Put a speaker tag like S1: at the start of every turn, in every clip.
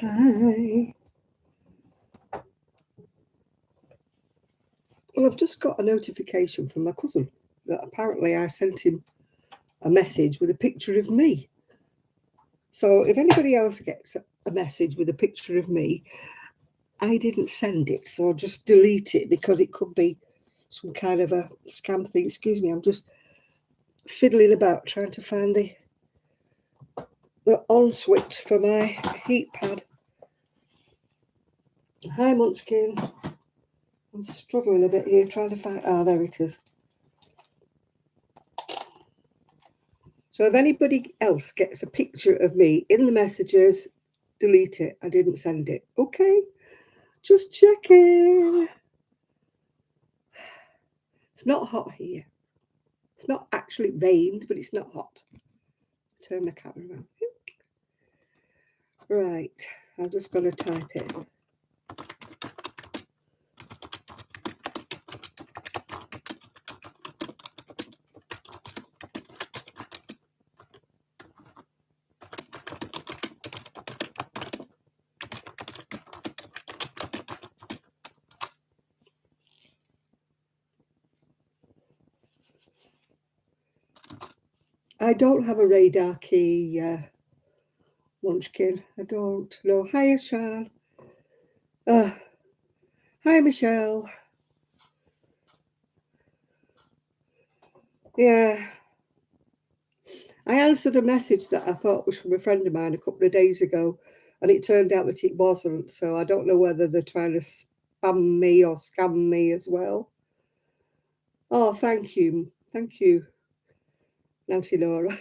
S1: Hi. Well, I've just got a notification from my cousin that apparently I sent him a message with a picture of me. So if anybody else gets a message with a picture of me, I didn't send it, so just delete it because it could be some kind of a scam thing. Excuse me, I'm just fiddling about trying to find the on switch for my heat pad. Hi, Munchkin. I'm struggling a bit here trying to find. Ah, there it is. So if anybody else gets a picture of me in the messages, delete it. I didn't send it. Okay, just checking. It's not hot here. It's not actually rained, but it's not hot. Turn the camera around. Right, I'm just going to type it. I don't have a radar key, Munchkin. I don't. No. Hiya, Sean. Hi, Michelle. Yeah. I answered a message that I thought was from a friend of mine a couple of days ago, and it turned out that it wasn't. So I don't know whether they're trying to spam me or scam me as well. Oh, thank you. Thank you, Nancy Laura.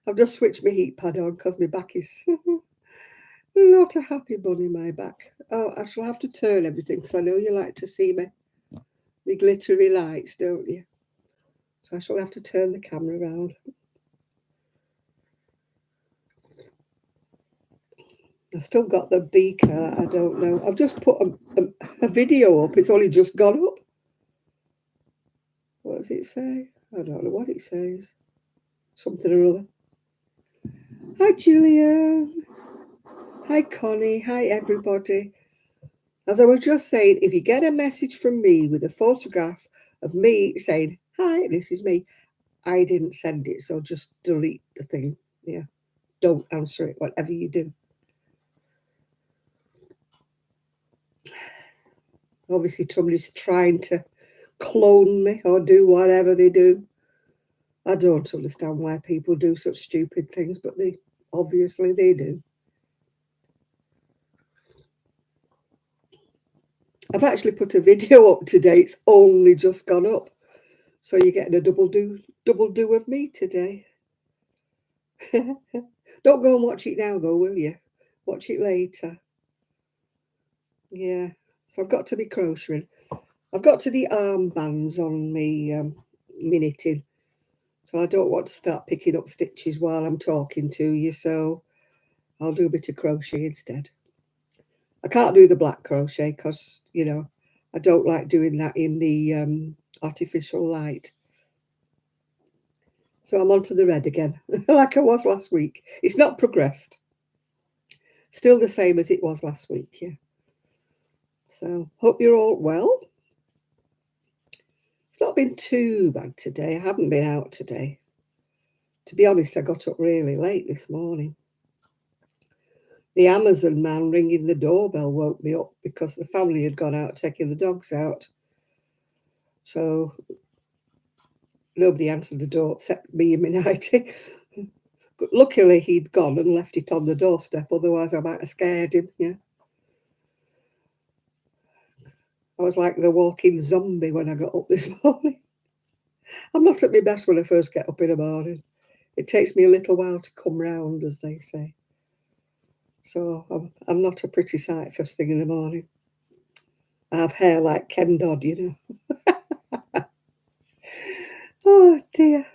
S1: I've just switched my heat pad on because my back is not a happy bunny, my back. Oh, I shall have to turn everything because I know you like to see me glittery lights, don't you? So I shall have to turn the camera around. I've still got the beaker. I don't know. I've just put a video up. It's only just gone up. What does it say? I don't know what it says. Something or other. Hi, Julian. Hi, Connie. Hi, everybody. As I was just saying, if you get a message from me with a photograph of me saying, hi, this is me, I didn't send it. So just delete the thing. Yeah. Don't answer it, whatever you do. Obviously, somebody's trying to clone me or do whatever they do. I don't understand why people do such stupid things, but obviously they do. I've actually put a video up today. It's only just gone up. So you're getting a double do of me today. Don't go and watch it now though, will you? Watch it later. Yeah. So I've got to be crocheting. I've got to the armbands on me knitting. So I don't want to start picking up stitches while I'm talking to you. So I'll do a bit of crochet instead. I can't do the black crochet because, I don't like doing that in the artificial light. So I'm on to the red again, like I was last week. It's not progressed. Still the same as it was last week, yeah. So hope you're all well. It's not been too bad today. I haven't been out today. To be honest, I got up really late this morning. The Amazon man ringing the doorbell woke me up because the family had gone out taking the dogs out. So nobody answered the door except me and my nightie. Luckily, he'd gone and left it on the doorstep. Otherwise, I might have scared him. Yeah, I was like the walking zombie when I got up this morning. I'm not at my best when I first get up in the morning. It takes me a little while to come round, as they say. So I'm not a pretty sight first thing in the morning. I have hair like Ken Dodd, Oh dear.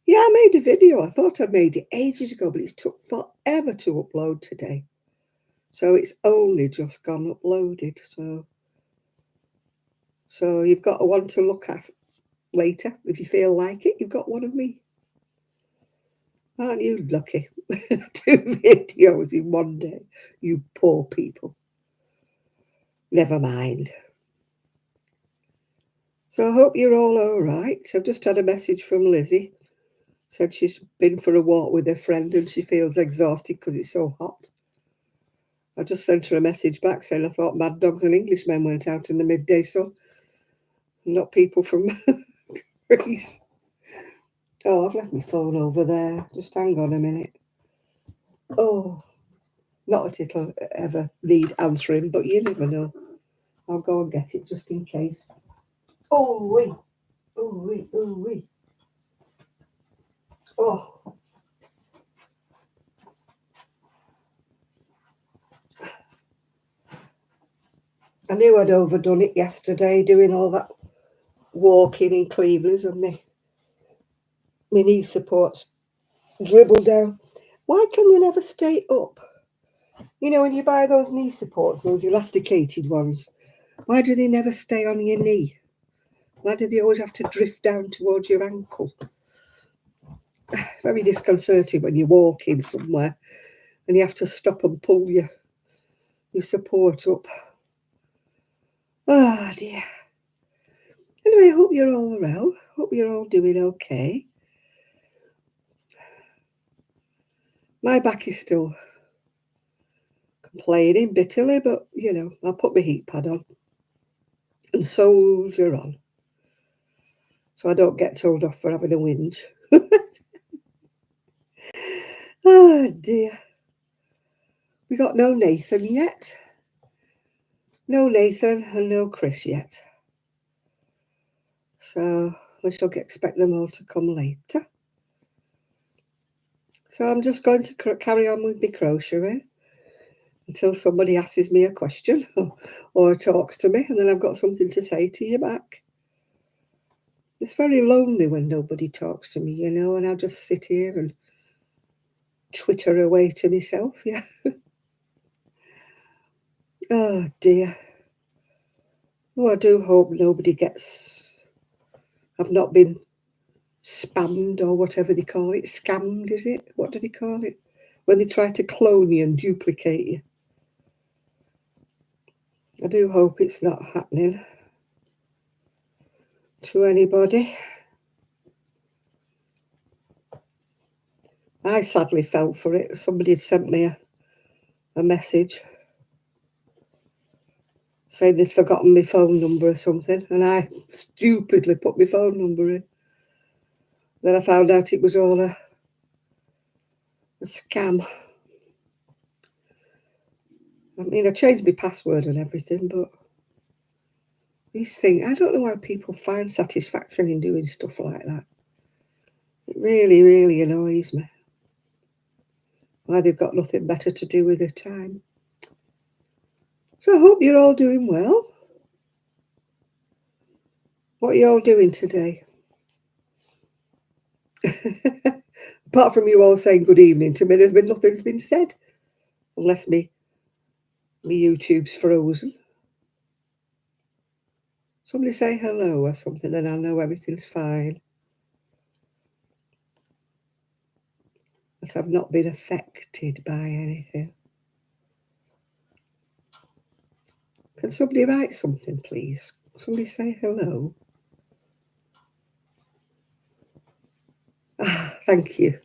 S1: Yeah, I made a video. I thought I'd made it ages ago, but it's took forever to upload today. So it's only just gone uploaded. So you've got one to look at later. If you feel like it, you've got one of me. Aren't you lucky? 2 videos in one day, you poor people. Never mind. So I hope you're all right. I've just had a message from Lizzie. Said she's been for a walk with her friend and she feels exhausted because it's so hot. I just sent her a message back saying I thought mad dogs and Englishmen went out in the midday sun, not people from Greece. Oh, I've left my phone over there. Just hang on a minute. Oh, not that it'll ever need answering, but you never know. I'll go and get it just in case. Oh, wee. Oh, wee. Oh, wee. Oh. I knew I'd overdone it yesterday doing all that walking in Cleveland's and my knee supports dribble down. Why can they never stay up? You know, when you buy those knee supports, those elasticated ones, why do they never stay on your knee? Why do they always have to drift down towards your ankle? Very disconcerting when you're walking somewhere and you have to stop and pull your support up. Oh dear. Anyway, I hope you're all well. Hope you're all doing okay. My back is still complaining bitterly, but you know, I'll put my heat pad on and soldier on so I don't get told off for having a whinge. Oh dear. We got no Nathan yet. No Nathan and no Chris yet. So we shall expect them all to come later. So I'm just going to carry on with my crocheting until somebody asks me a question or talks to me, and then I've got something to say to you back. It's very lonely when nobody talks to me, you know, and I'll just sit here and twitter away to myself, yeah. Oh dear. Oh, I do hope nobody I've not been spammed or whatever they call it. Scammed, is it? What do they call it? When they try to clone you and duplicate you. I do hope it's not happening to anybody. I sadly fell for it. Somebody had sent me a message saying they'd forgotten my phone number or something, and I stupidly put my phone number in. Then I found out it was all a scam. I mean, I changed my password and everything, but these things, I don't know why people find satisfaction in doing stuff like that. It really, really annoys me. Why they've got nothing better to do with their time. So I hope you're all doing well. What are you all doing today? Apart from you all saying good evening to me, nothing's been said. Unless me YouTube's frozen. Somebody say hello or something, then I'll know everything's fine. That I've not been affected by anything. Can somebody write something, please? Somebody say hello. Ah, thank you.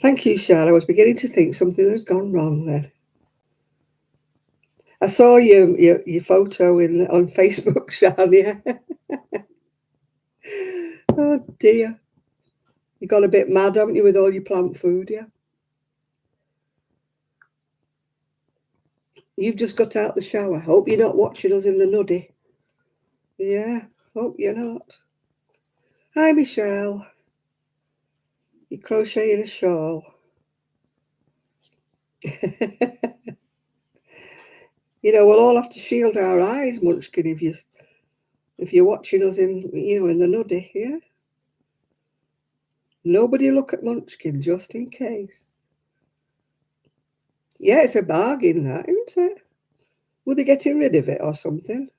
S1: Thank you, Charlotte. I was beginning to think something has gone wrong then. I saw your photo on Facebook, Shania. Oh dear. You got a bit mad, haven't you, with all your plant food, yeah? You've just got out the shower. Hope you're not watching us in the nuddy. Yeah, hope you're not. Hi, Michelle. You crocheting a shawl. You know, we'll all have to shield our eyes, Munchkin, if you're watching us in the nuddy, yeah? Nobody look at Munchkin, just in case. Yeah, it's a bargain, that, isn't it? Were they getting rid of it or something?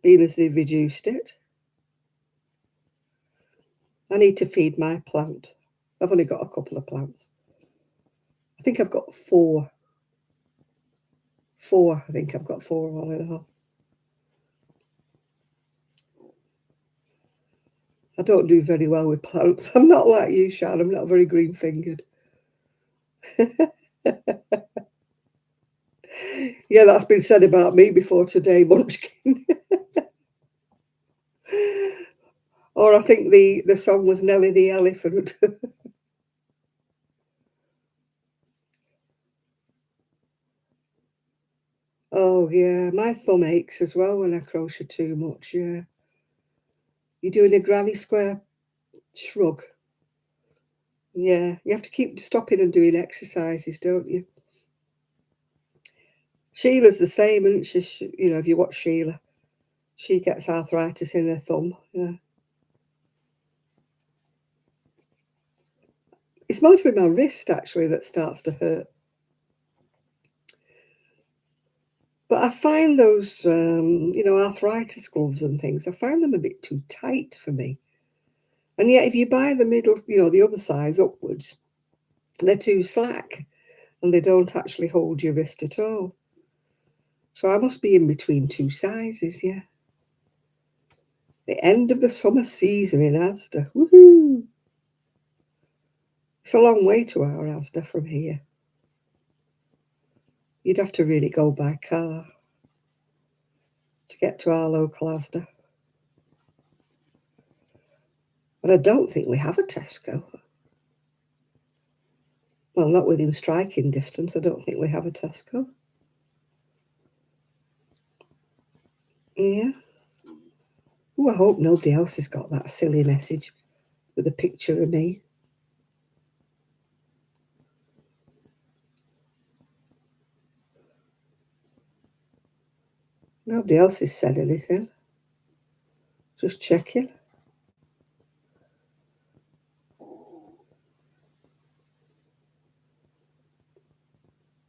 S1: Being as they've reduced it. I need to feed my plant. I've only got a couple of plants. I think I've got four. I think I've got 4 on and off. I don't do very well with plants. I'm not like you, Sharon. I'm not very green-fingered. Yeah, that's been said about me before today, Munchkin. Or I think the song was Nelly the Elephant. Oh, yeah. My thumb aches as well when I crochet too much, yeah. You're doing a granny square shrug. Yeah, you have to keep stopping and doing exercises, don't you? Sheila's the same, isn't she? You know, if you watch Sheila, she gets arthritis in her thumb. Yeah. It's mostly my wrist, actually, that starts to hurt. But I find those, arthritis gloves and things, I find them a bit too tight for me. And yet, if you buy the middle, the other size upwards, they're too slack and they don't actually hold your wrist at all. So I must be in between 2 sizes, yeah. The end of the summer season in Asda. Woohoo! It's a long way to our Asda from here. You'd have to really go by car to get to our local Asda. But I don't think we have a Tesco. Well, not within striking distance. I don't think we have a Tesco. Yeah. Oh, I hope nobody else has got that silly message with a picture of me. Nobody else has said anything. Just checking.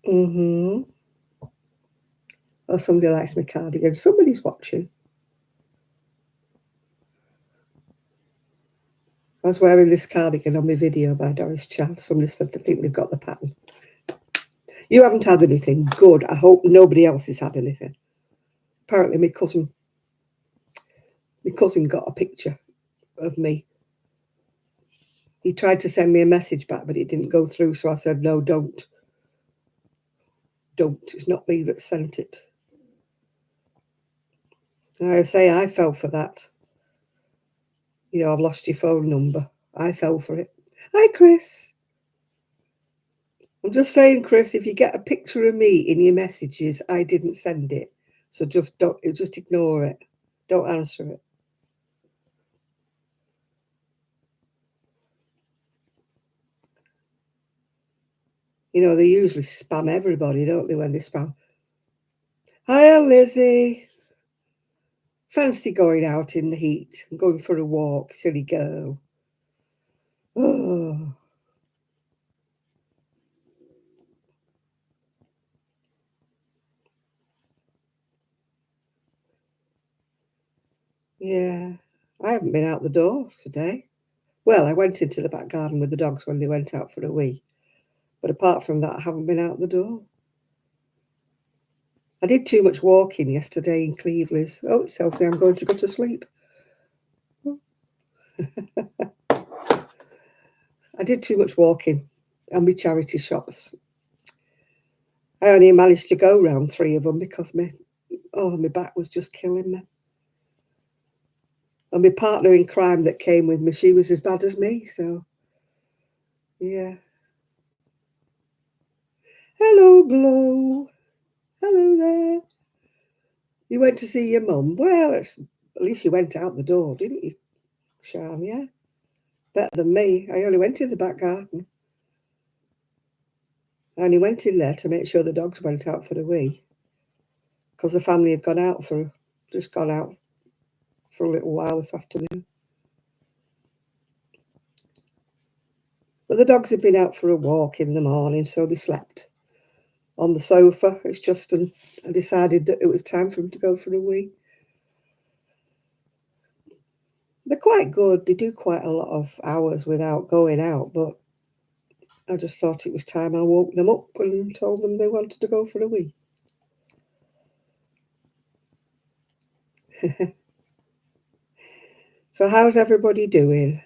S1: Mm-hmm. Oh, somebody likes my cardigan. Somebody's watching. I was wearing this cardigan on my video by Doris Chan. Somebody said they think we've got the pattern. You haven't had anything. Good. I hope nobody else has had anything. Apparently my cousin got a picture of me. He tried to send me a message back, but it didn't go through. So I said, no, don't. Don't. It's not me that sent it. I say I fell for that. I've lost your phone number. I fell for it. Hi, Chris. I'm just saying, Chris, if you get a picture of me in your messages, I didn't send it. So just ignore it. Don't answer it. They usually spam everybody, don't they, when they spam? Hiya, Lizzie. Fancy going out in the heat and going for a walk, silly girl. Oh. Yeah, I haven't been out the door today. Well, I went into the back garden with the dogs when they went out for a wee. But apart from that, I haven't been out the door. I did too much walking yesterday in Cleveland's. Oh, it tells me I'm going to go to sleep. I did too much walking and my charity shops. I only managed to go round 3 of them because my back was just killing me. And my partner in crime that came with me, she was as bad as me. So, yeah. Hello, Glow. Hello there. You went to see your mum? Well, at least you went out the door, didn't you, Sean? Yeah. Better than me. I only went in the back garden. I only went in there to make sure the dogs went out for a wee. Because the family had gone out for a little while this afternoon. But the dogs had been out for a walk in the morning, so they slept on the sofa. It's just, I decided that it was time for them to go for a wee. They're quite good. They do quite a lot of hours without going out, but I just thought it was time I woke them up and told them they wanted to go for a wee. So how's everybody doing?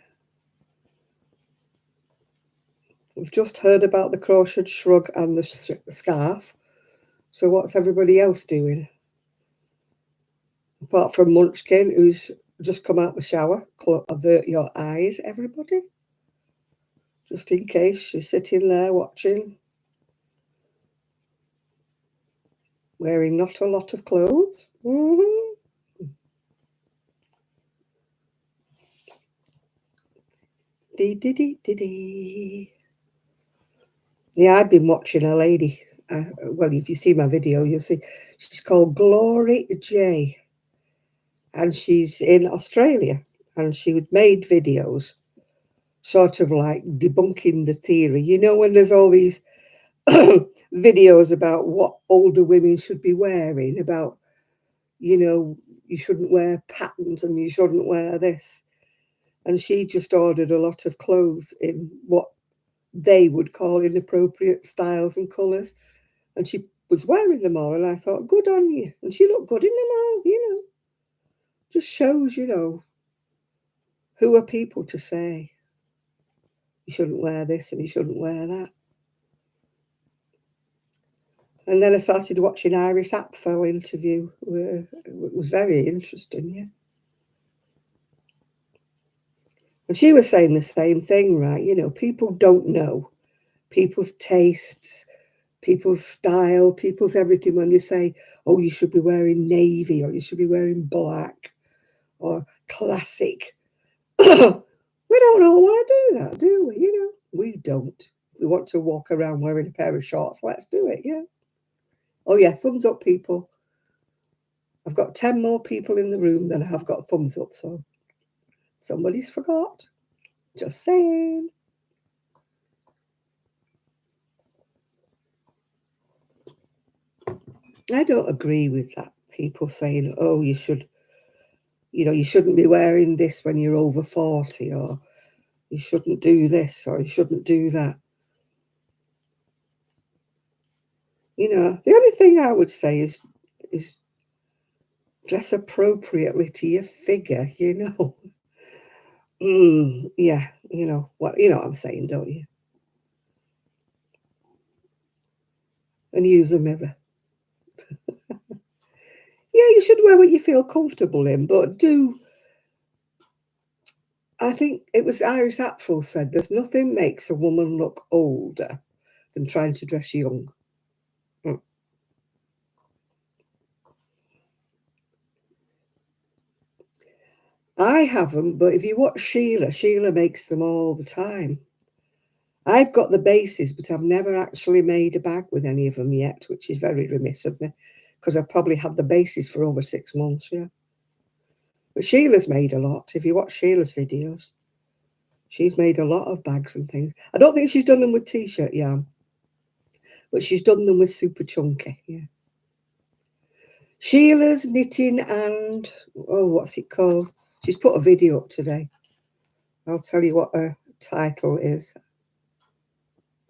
S1: We've just heard about the crocheted shrug and the scarf. So what's everybody else doing? Apart from Munchkin, who's just come out the shower. Avert your eyes, everybody. Just in case she's sitting there watching. Wearing not a lot of clothes. Dee dee dee dee dee. Yeah, I've been watching a lady. Well, if you see my video, you'll see she's called Glory J, and she's in Australia, and she would made videos, sort of like debunking the theory. You know, when there's all these videos about what older women should be wearing, about, you know, you shouldn't wear patterns and you shouldn't wear this. And she just ordered a lot of clothes in what they would call inappropriate styles and colours. And she was wearing them all. And I thought, good on you. And she looked good in them all, you know. Just shows, you know, who are people to say you shouldn't wear this and you shouldn't wear that. And then I started watching Iris Apfel interview. It was very interesting, yeah. And she was saying the same thing, right? You know, people don't know people's tastes, people's style, people's everything when they say, oh, you should be wearing navy or you should be wearing black or classic. We don't all want to do that, do we? You know, we don't. We want to walk around wearing a pair of shorts. Let's do it, yeah. Oh, yeah, thumbs up, people. I've got 10 more people in the room than I have got thumbs up, so somebody's forgot. Just saying. I don't agree with that. People saying, oh, you should, you know, you shouldn't be wearing this when you're over 40, or you shouldn't do this, or you shouldn't do that. You know, the only thing I would say is dress appropriately to your figure, you know. Yeah, you know what I'm saying, don't you? And use a mirror. Yeah, you should wear what you feel comfortable in, but I think it was Iris Apfel said, there's nothing makes a woman look older than trying to dress young. I haven't, but if you watch Sheila makes them all the time. I've got the bases, but I've never actually made a bag with any of them yet, which is very remiss of me, because I've probably had the bases for over 6 months, yeah. But Sheila's made a lot. If you watch Sheila's videos, she's made a lot of bags and things. I don't think she's done them with t-shirt yarn, but she's done them with super chunky, yeah. Sheila's knitting and, oh, what's it called? She's put a video up today. I'll tell you what her title is,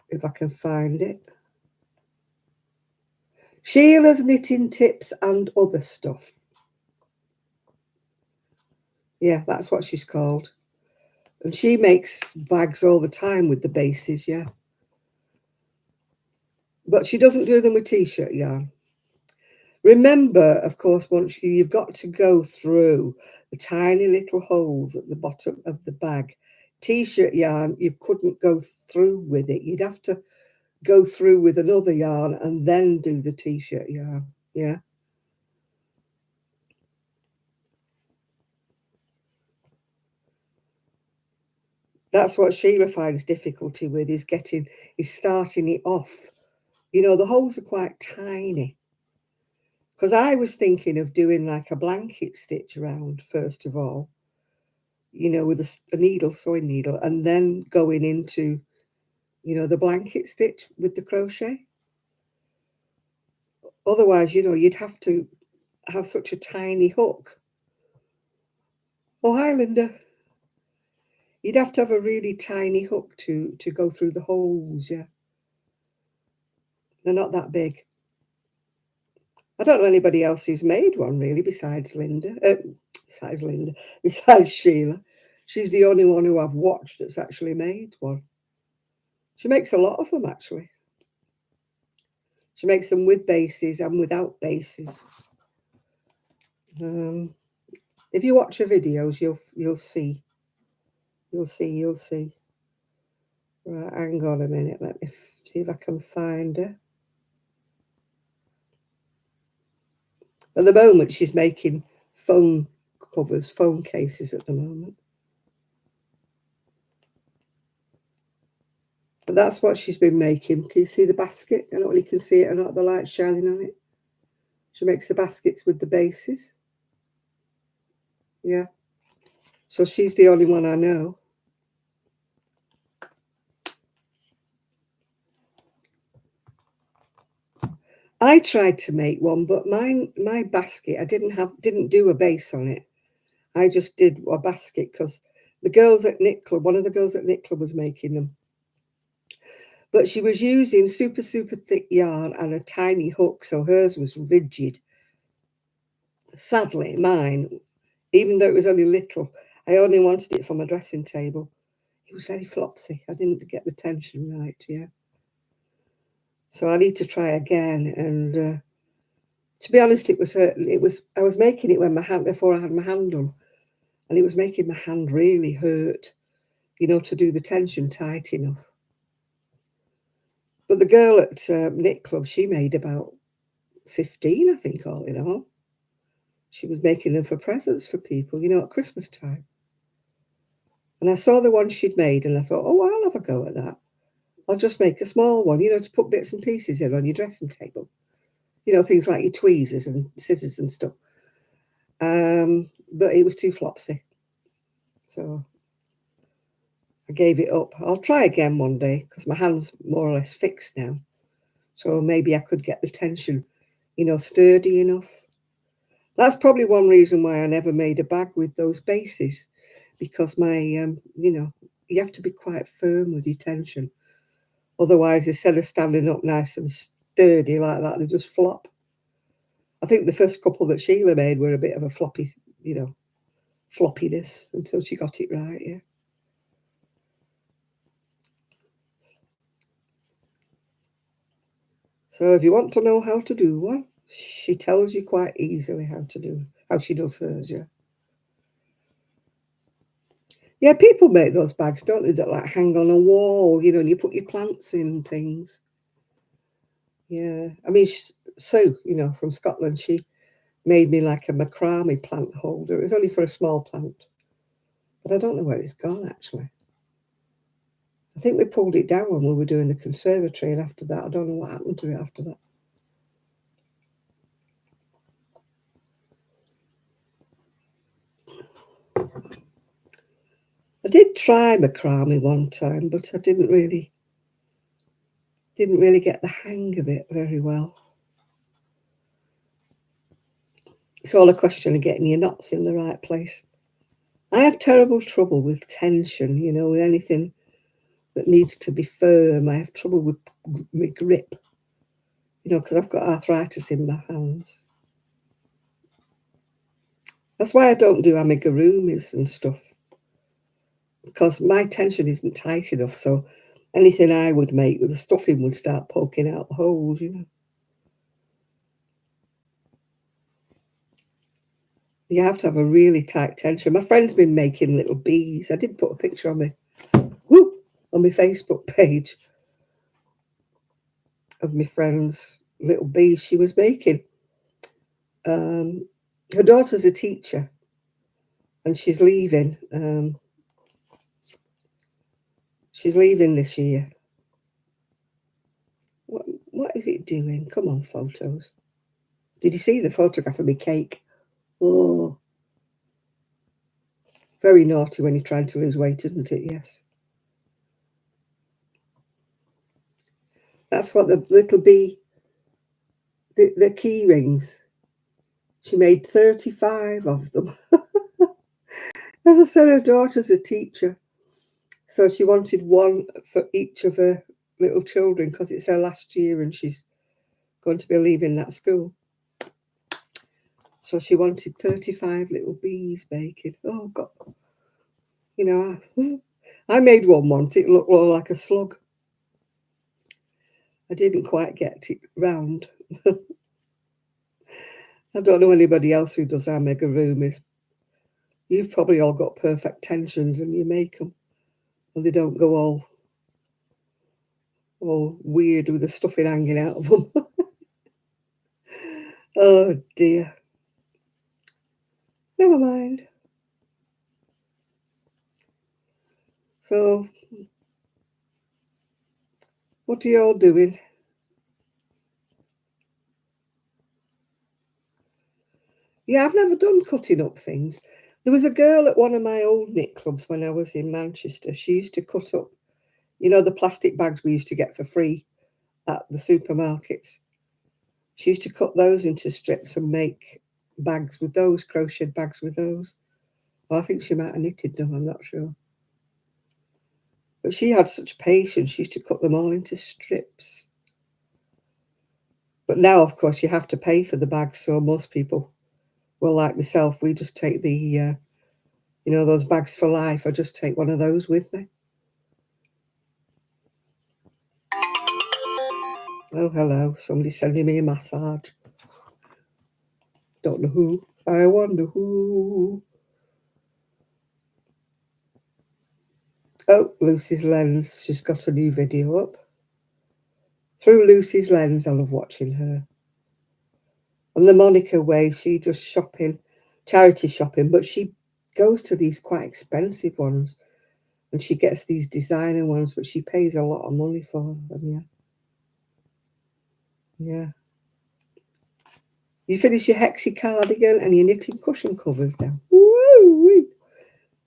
S1: if I can find it. Sheila's knitting tips and other stuff. Yeah, that's what she's called. And she makes bags all the time with the bases, yeah. But she doesn't do them with t-shirt yarn. Remember, of course, once you've got to go through the tiny little holes at the bottom of the bag. T-shirt yarn, you couldn't go through with it. You'd have to go through with another yarn and then do the t-shirt yarn, yeah. That's what Sheila finds difficulty with, is starting it off. You know, the holes are quite tiny. Because I was thinking of doing like a blanket stitch around, first of all, you know, with a needle, sewing needle, and then going into, you know, the blanket stitch with the crochet. Otherwise, you know, you'd have to have such a tiny hook. Oh, hi, Linda. You'd have to have a really tiny hook to go through the holes, yeah. They're not that big. I don't know anybody else who's made one, really, besides Linda. Besides Sheila. She's the only one who I've watched that's actually made one. She makes a lot of them, actually. She makes them with bases and without bases. If you watch her videos, you'll see. You'll see. Right, hang on a minute. Let me see if I can find her. At the moment, she's making phone covers, phone cases at the moment. But that's what she's been making. Can you see the basket? I don't know if you can see it or not, the light shining on it. She makes the baskets with the bases. Yeah. So she's the only one I know. I tried to make one, but my basket, I didn't do a base on it. I just did a basket because the girls at Knit Club, one of the girls at Knit Club was making them. But she was using super, super thick yarn and a tiny hook, so hers was rigid. Sadly, mine, even though it was only little, I only wanted it for my dressing table. It was very flopsy. I didn't get the tension right, yeah. So I need to try again. And to be honest, it was I was making it when before I had my hand on, and it was making my hand really hurt, to do the tension tight enough. But the girl at Knit Club, she made about 15, I think, all in all. She was making them for presents for people, at Christmas time. And I saw the one she'd made and I thought, oh, I'll have a go at that. I'll just make a small one, to put bits and pieces in on your dressing table. Things like your tweezers and scissors and stuff. But it was too flopsy. So I gave it up. I'll try again one day because my hand's more or less fixed now. So maybe I could get the tension, sturdy enough. That's probably one reason why I never made a bag with those bases, because you have to be quite firm with your tension. Otherwise, instead of standing up nice and sturdy like that, they just flop. I think the first couple that Sheila made were a bit of a floppy, floppiness until she got it right, yeah. So if you want to know how to do one, she tells you quite easily how she does hers, yeah. Yeah, people make those bags, don't they, that like hang on a wall, and you put your plants in and things. Yeah. I mean, Sue, from Scotland, she made me like a macrame plant holder. It was only for a small plant. But I don't know where it's gone, actually. I think we pulled it down when we were doing the conservatory, and after that, I don't know what happened to it after that. I did try macrame one time, but I didn't really get the hang of it very well. It's all a question of getting your knots in the right place. I have terrible trouble with tension, with anything that needs to be firm. I have trouble with my grip, because I've got arthritis in my hands. That's why I don't do amigurumis and stuff, because my tension isn't tight enough. So anything I would make, the stuffing would start poking out the holes, You have to have a really tight tension. My friend's been making little bees. I did put a picture on my Facebook page of my friend's little bees she was making. Her daughter's a teacher, and she's leaving. She's leaving this year. What is it doing? Come on, photos. Did you see the photograph of my cake? Oh, very naughty when you're trying to lose weight, isn't it? Yes. That's what the little bee, the key rings. She made 35 of them. As I said, her daughter's a teacher, so she wanted one for each of her little children because it's her last year and she's going to be leaving that school. So she wanted 35 little bees baking. Oh, God. You know, I made one once. It looked more like a slug. I didn't quite get it round. I don't know anybody else who does amigurumis. You've probably all got perfect tensions and you make them, and they don't go all weird with the stuffing hanging out of them. Oh dear. Never mind. So, what are you all doing? Yeah, I've never done cutting up things. There was a girl at one of my old knit clubs when I was in Manchester. She used to cut up, the plastic bags we used to get for free at the supermarkets. She used to cut those into strips and make bags with those, crocheted bags with those. Well, I think she might have knitted them, I'm not sure. But she had such patience, she used to cut them all into strips. But now, of course, you have to pay for the bags, so most people, well, like myself, we just take those bags for life. I just take one of those with me. Oh, hello, somebody's sending me a massage. Don't know who. I wonder who. Oh, Lucy's Lens. She's got a new video up. Through Lucy's Lens, I love watching her. And the Monica way, she does shopping, charity shopping, but she goes to these quite expensive ones and she gets these designer ones, but she pays a lot of money for them, yeah. Yeah. You finish your hexie cardigan and you're knitting cushion covers now. Woo-wee.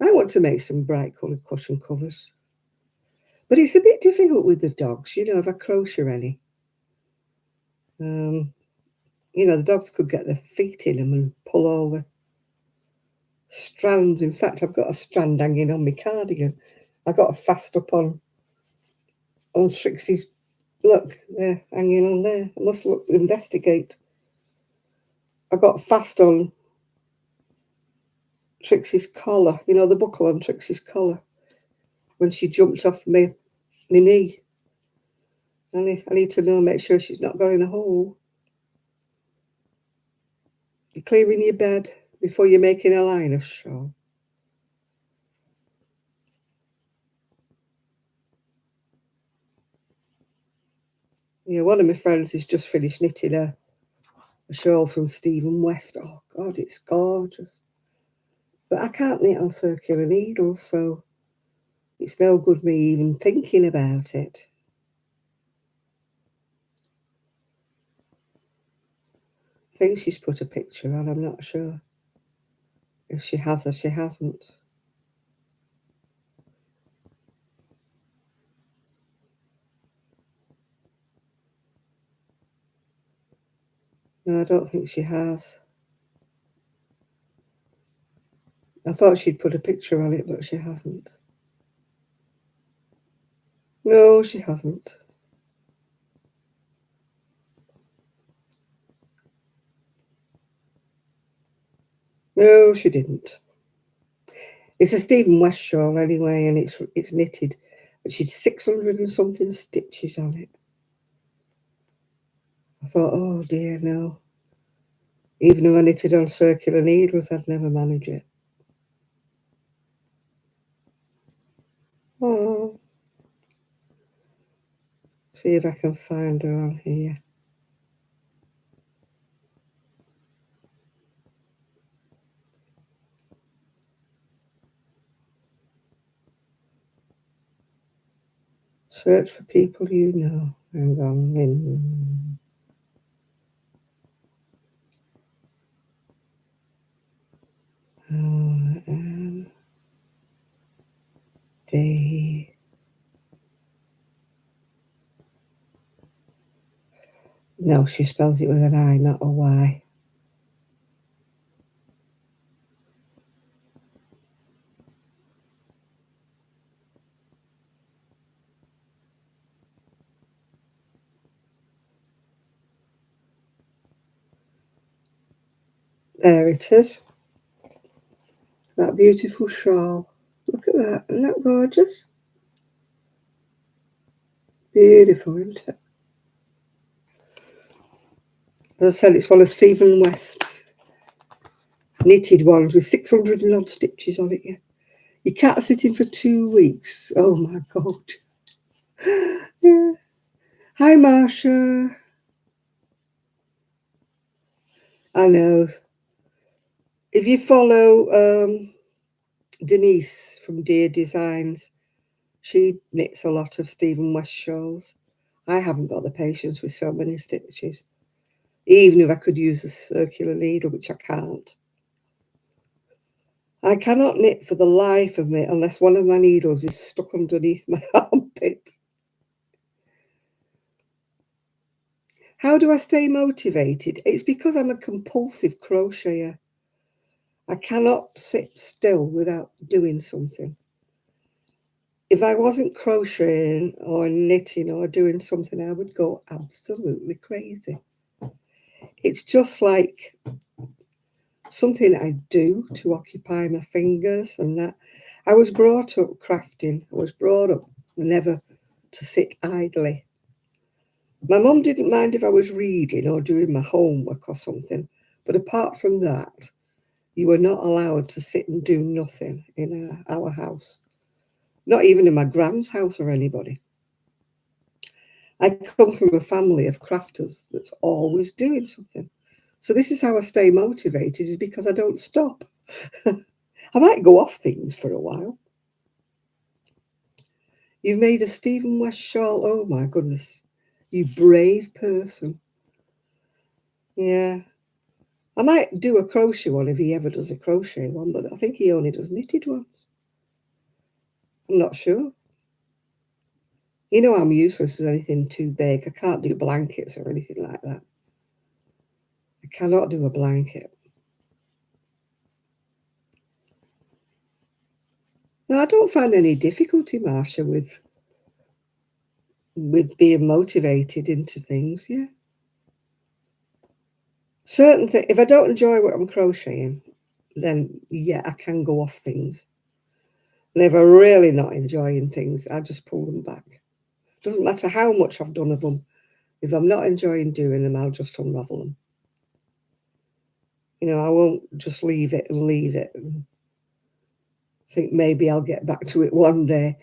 S1: I want to make some bright coloured cushion covers. But it's a bit difficult with the dogs, if I crochet any. The dogs could get their feet in them and pull all the strands. In fact, I've got a strand hanging on my cardigan. I got a fast up on Trixie's. Look, they're hanging on there. I must investigate. I got fast on Trixie's collar. The buckle on Trixie's collar when she jumped off my knee. I need to make sure she's not got in a hole. You're clearing your bed before you're making a liner shawl. Yeah, one of my friends has just finished knitting a shawl from Stephen West. Oh, God, it's gorgeous. But I can't knit on circular needles, so it's no good me even thinking about it. I think she's put a picture on, I'm not sure. If she has or she hasn't. No, I don't think she has. I thought she'd put a picture on it, but she hasn't. No, she hasn't. No, she didn't. It's a Stephen West shawl anyway, and it's knitted, but she's 600 and something stitches on it. I thought, oh dear, no. Even if I knitted on circular needles, I'd never manage it. Oh, see if I can find her on here. Search for people you know. Hang on. D. No, she spells it with an I, not a Y. There it is. That beautiful shawl. Look at that. Isn't that gorgeous? Beautiful, isn't it? As I said, it's one of Stephen West's knitted ones with 600 and odd stitches on it. Yeah. Your cat's sitting for 2 weeks. Oh my God. Yeah. Hi, Marsha. I know. If you follow Denise from Dear Designs, she knits a lot of Stephen West shawls. I haven't got the patience with so many stitches, even if I could use a circular needle, which I can't. I cannot knit for the life of me unless one of my needles is stuck underneath my armpit. How do I stay motivated? It's because I'm a compulsive crocheter. I cannot sit still without doing something. If I wasn't crocheting or knitting or doing something, I would go absolutely crazy. It's just like something I do to occupy my fingers and that. I was brought up crafting. I was brought up never to sit idly. My mum didn't mind if I was reading or doing my homework or something, but apart from that, you were not allowed to sit and do nothing in our house, not even in my grand's house or anybody. I come from a family of crafters that's always doing something. So this is how I stay motivated, is because I don't stop. I might go off things for a while. You've made a Stephen West shawl. Oh my goodness. You brave person. Yeah. I might do a crochet one if he ever does a crochet one, but I think he only does knitted ones. I'm not sure. You know, I'm useless with anything too big. I can't do blankets or anything like that. I cannot do a blanket. No, I don't find any difficulty, Marsha, with being motivated into things. Yeah, certain things. If I don't enjoy what I'm crocheting, then yeah, I can go off things. And if I'm really not enjoying things, I just pull them back. Doesn't matter how much I've done of them. If I'm not enjoying doing them, I'll just unravel them. You know, I won't just leave it and think maybe I'll get back to it one day.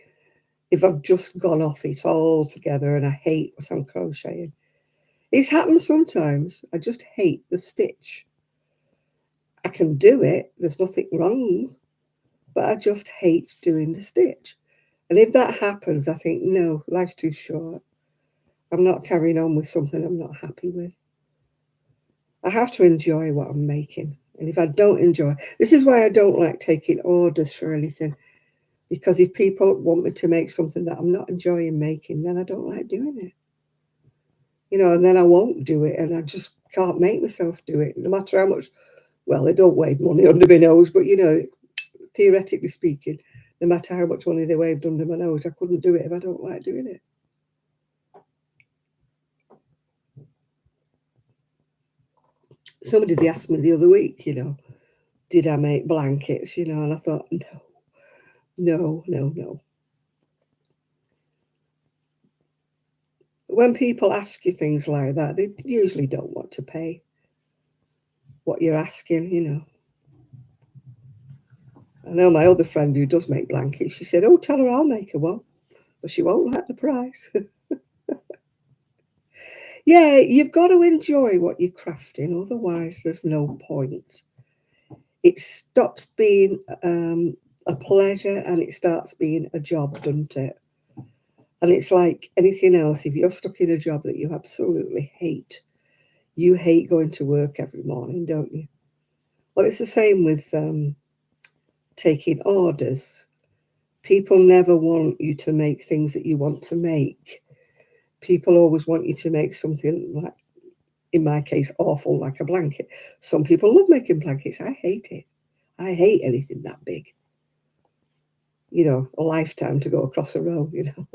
S1: If I've just gone off it altogether and I hate what I'm crocheting. It's happened sometimes. I just hate the stitch. I can do it, there's nothing wrong, but I just hate doing the stitch. And if that happens, I think, no, life's too short. I'm not carrying on with something I'm not happy with. I have to enjoy what I'm making. And if I don't enjoy, this is why I don't like taking orders for anything. Because if people want me to make something that I'm not enjoying making, then I don't like doing it. You know, and then I won't do it, and I just can't make myself do it, no matter how much. Well, they don't wave money under my nose, but you know, theoretically speaking, no matter how much money they waved under my nose, I couldn't do it if I don't like doing it. Somebody asked me the other week, you know, did I make blankets, you know, and I thought, no, no, no, no. When people ask you things like that, they usually don't want to pay what you're asking, you know. I know my other friend who does make blankets, she said, oh, tell her I'll make her one. But she won't like the price. Yeah, you've got to enjoy what you're crafting, otherwise there's no point. It stops being a pleasure and it starts being a job, doesn't it? And it's like anything else, if you're stuck in a job that you absolutely hate, you hate going to work every morning, don't you? Well, it's the same with taking orders. People never want you to make things that you want to make. People always want you to make something like, in my case, awful, like a blanket. Some people love making blankets. I hate it. I hate anything that big. You know, a lifetime to go across a row, you know.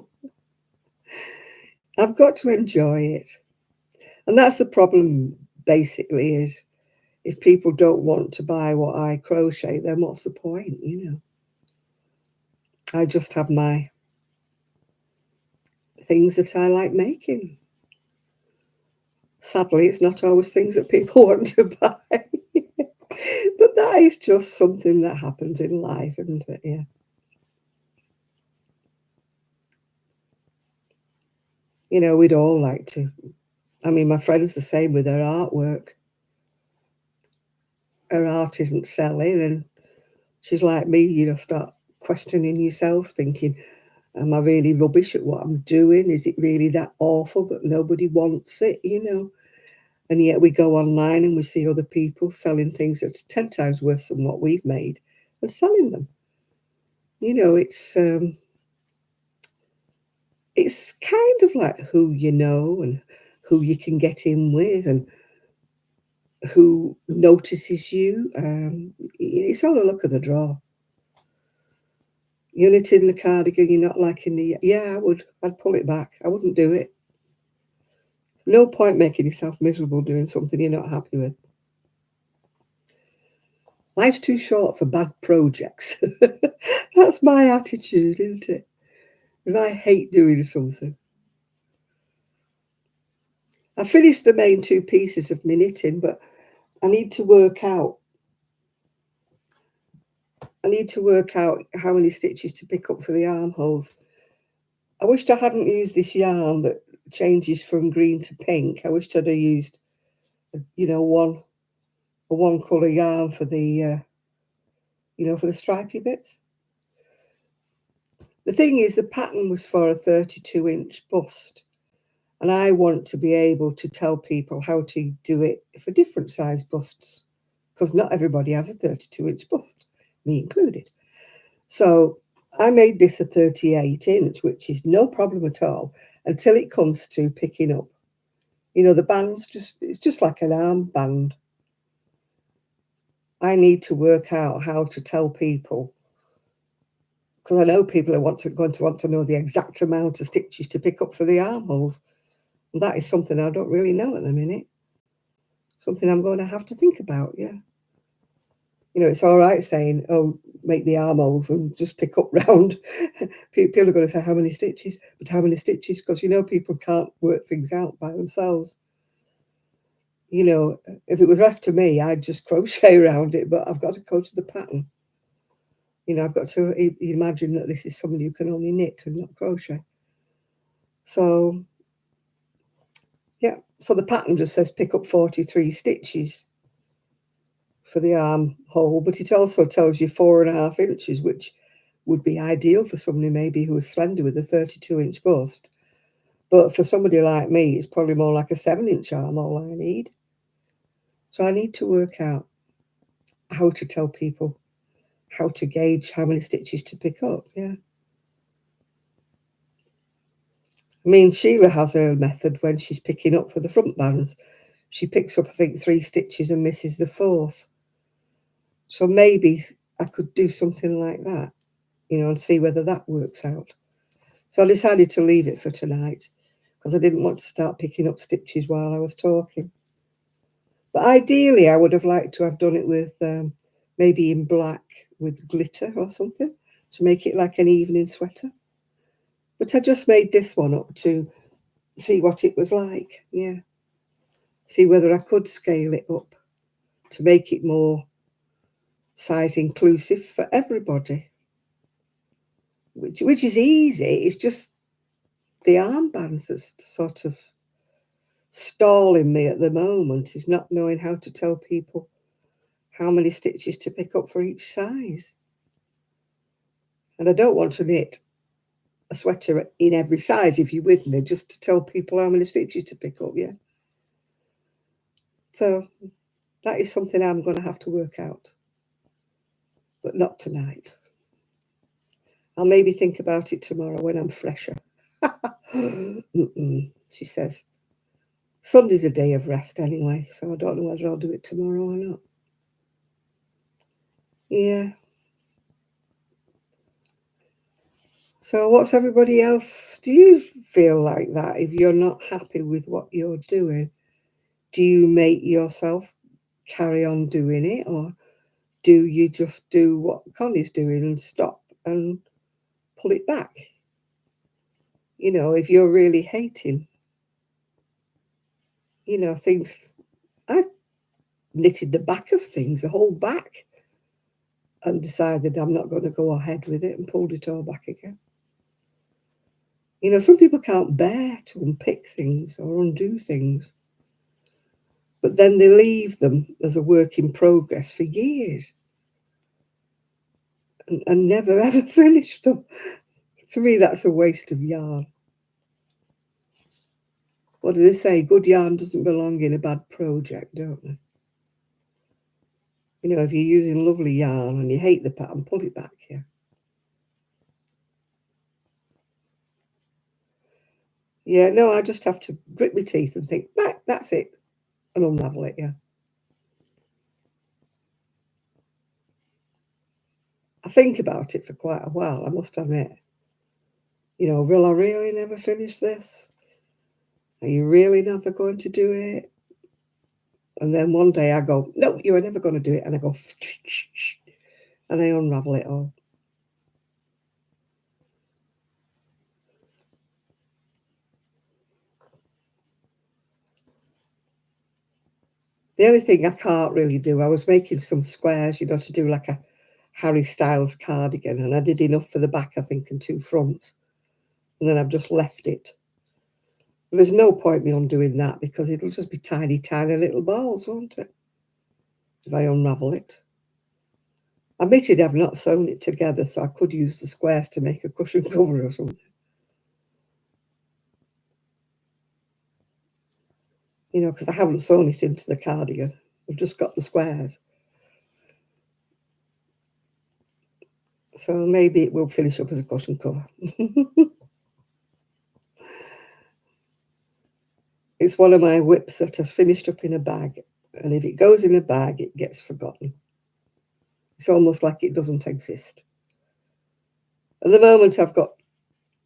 S1: I've got to enjoy it. And that's the problem, basically, is if people don't want to buy what I crochet, then what's the point, you know? I just have my things that I like making. Sadly, it's not always things that people want to buy. But that is just something that happens in life, isn't it? Yeah. You know, we'd all like to. I mean, my friend's the same with her artwork. Her art isn't selling, and she's like me, you know, start questioning yourself, thinking, am I really rubbish at what I'm doing? Is it really that awful that nobody wants it, you know? And yet we go online and we see other people selling things that's 10 times worse than what we've made and selling them. You know, it's kind of like who you know and who you can get in with and who notices you. It's all a look of the draw. You're knitting the cardigan, you're not liking the, yeah, I would. I'd pull it back. I wouldn't do it. No point making yourself miserable doing something you're not happy with. Life's too short for bad projects. That's my attitude, isn't it? If I hate doing something. I finished the main two pieces of my knitting, but I need to work out. I need to work out how many stitches to pick up for the armholes. I wished I hadn't used this yarn that changes from green to pink. I wished I'd have used, you know, a one colour yarn for the, you know, for the stripy bits. The thing is, the pattern was for a 32-inch bust, and I want to be able to tell people how to do it for different size busts, because not everybody has a 32-inch bust, me included. So I made this a 38-inch, which is no problem at all until it comes to picking up. You know, the band's it's just like an armband. I need to work out how to tell people, because I know people are going to want to know the exact amount of stitches to pick up for the armholes. And that is something I don't really know at the minute. Something I'm going to have to think about, yeah. You know, it's all right saying, oh, make the armholes and just pick up round. People are going to say, how many stitches? But how many stitches? Because, you know, people can't work things out by themselves. You know, if it was left to me, I'd just crochet around it, but I've got to go to the pattern. You know, I've got to imagine that this is somebody who can only knit and not crochet. So, yeah, so the pattern just says pick up 43 stitches for the armhole, but it also tells you 4.5 inches, which would be ideal for somebody maybe who is slender with a 32-inch bust. But for somebody like me, it's probably more like a 7-inch armhole I need. So I need to work out how to tell people how to gauge how many stitches to pick up, yeah. I mean, Sheila has her method when she's picking up for the front bands. She picks up, I think, 3 stitches and misses the 4th. So maybe I could do something like that, you know, and see whether that works out. So I decided to leave it for tonight because I didn't want to start picking up stitches while I was talking. But ideally, I would have liked to have done it with maybe in black with glitter or something to make it like an evening sweater. But I just made this one up to see what it was like, yeah. See whether I could scale it up to make it more size inclusive for everybody. Which is easy. It's just the armbands that's sort of stalling me at the moment, is not knowing how to tell people how many stitches to pick up for each size. And I don't want to knit a sweater in every size, if you're with me, just to tell people how many stitches to pick up, yeah. So that is something I'm going to have to work out, but not tonight. I'll maybe think about it tomorrow when I'm fresher. She says. Sunday's a day of rest anyway, so I don't know whether I'll do it tomorrow or not. Yeah. So what's everybody else? Do you feel like that if you're not happy with what you're doing? Do you make yourself carry on doing it, or do you just do what Connie's doing and stop and pull it back? You know, if you're really hating, you know, things, I've knitted the back of things, the whole back, and decided I'm not going to go ahead with it and pulled it all back again. You know, some people can't bear to unpick things or undo things, but then they leave them as a work in progress for years and never ever finish them. To me, that's a waste of yarn. What do they say? Good yarn doesn't belong in a bad project, don't they? You know, if you're using lovely yarn and you hate the pattern, pull it back, yeah. Yeah, no, I just have to grit my teeth and think, right, that's it, and unravel it, yeah. I think about it for quite a while, I must admit. You know, will I really never finish this? Are you really never going to do it? And then one day I go, no, you are never going to do it. And I go, and I unravel it all. The only thing I can't really do, I was making some squares, you know, to do like a Harry Styles cardigan, and I did enough for the back, I think, and 2 fronts. And then I've just left it. But there's no point me undoing that because it'll just be tiny, tiny little balls, won't it? If I unravel it. Admitted I've not sewn it together, so I could use the squares to make a cushion cover or something. You know, because I haven't sewn it into the cardigan. I've just got the squares. So maybe it will finish up as a cushion cover. It's one of my whips that has finished up in a bag. And if it goes in a bag, it gets forgotten. It's almost like it doesn't exist. At the moment, I've got,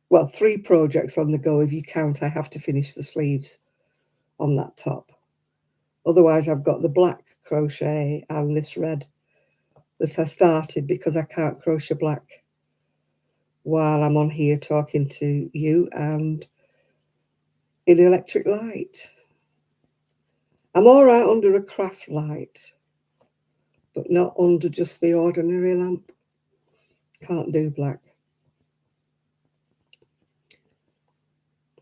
S1: well, 3 projects on the go. If you count, I have to finish the sleeves on that top. Otherwise, I've got the black crochet and this red that I started because I can't crochet black while I'm on here talking to you and in electric light. I'm all right under a craft light, but not under just the ordinary lamp. Can't do black.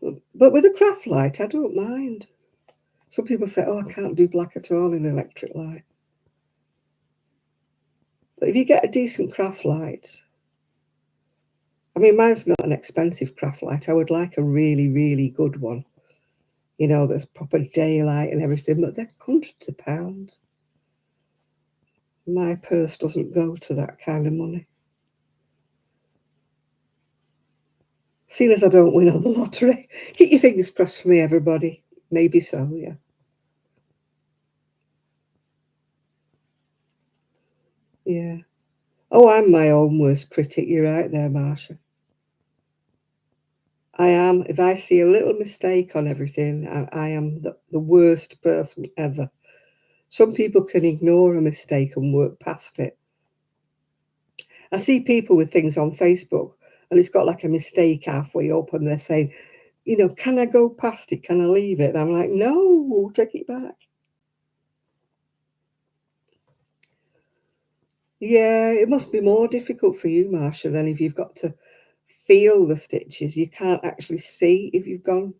S1: But with a craft light, I don't mind. Some people say, oh, I can't do black at all in electric light. But if you get a decent craft light, I mean, mine's not an expensive craft light. I would like a really, really good one. You know, there's proper daylight and everything, but they're hundreds of pounds. My purse doesn't go to that kind of money. Seeing as I don't win on the lottery, keep your fingers crossed for me, everybody. Maybe so, yeah. Yeah. Oh, I'm my own worst critic. You're right there, Marsha. I am. If I see a little mistake on everything, I am the worst person ever. Some people can ignore a mistake and work past it. I see people with things on Facebook and it's got like a mistake halfway up and they're saying, you know, can I go past it? Can I leave it? And I'm like, no, take it back. Yeah, it must be more difficult for you, Marsha, than if you've got to feel the stitches. You can't actually see if you've gone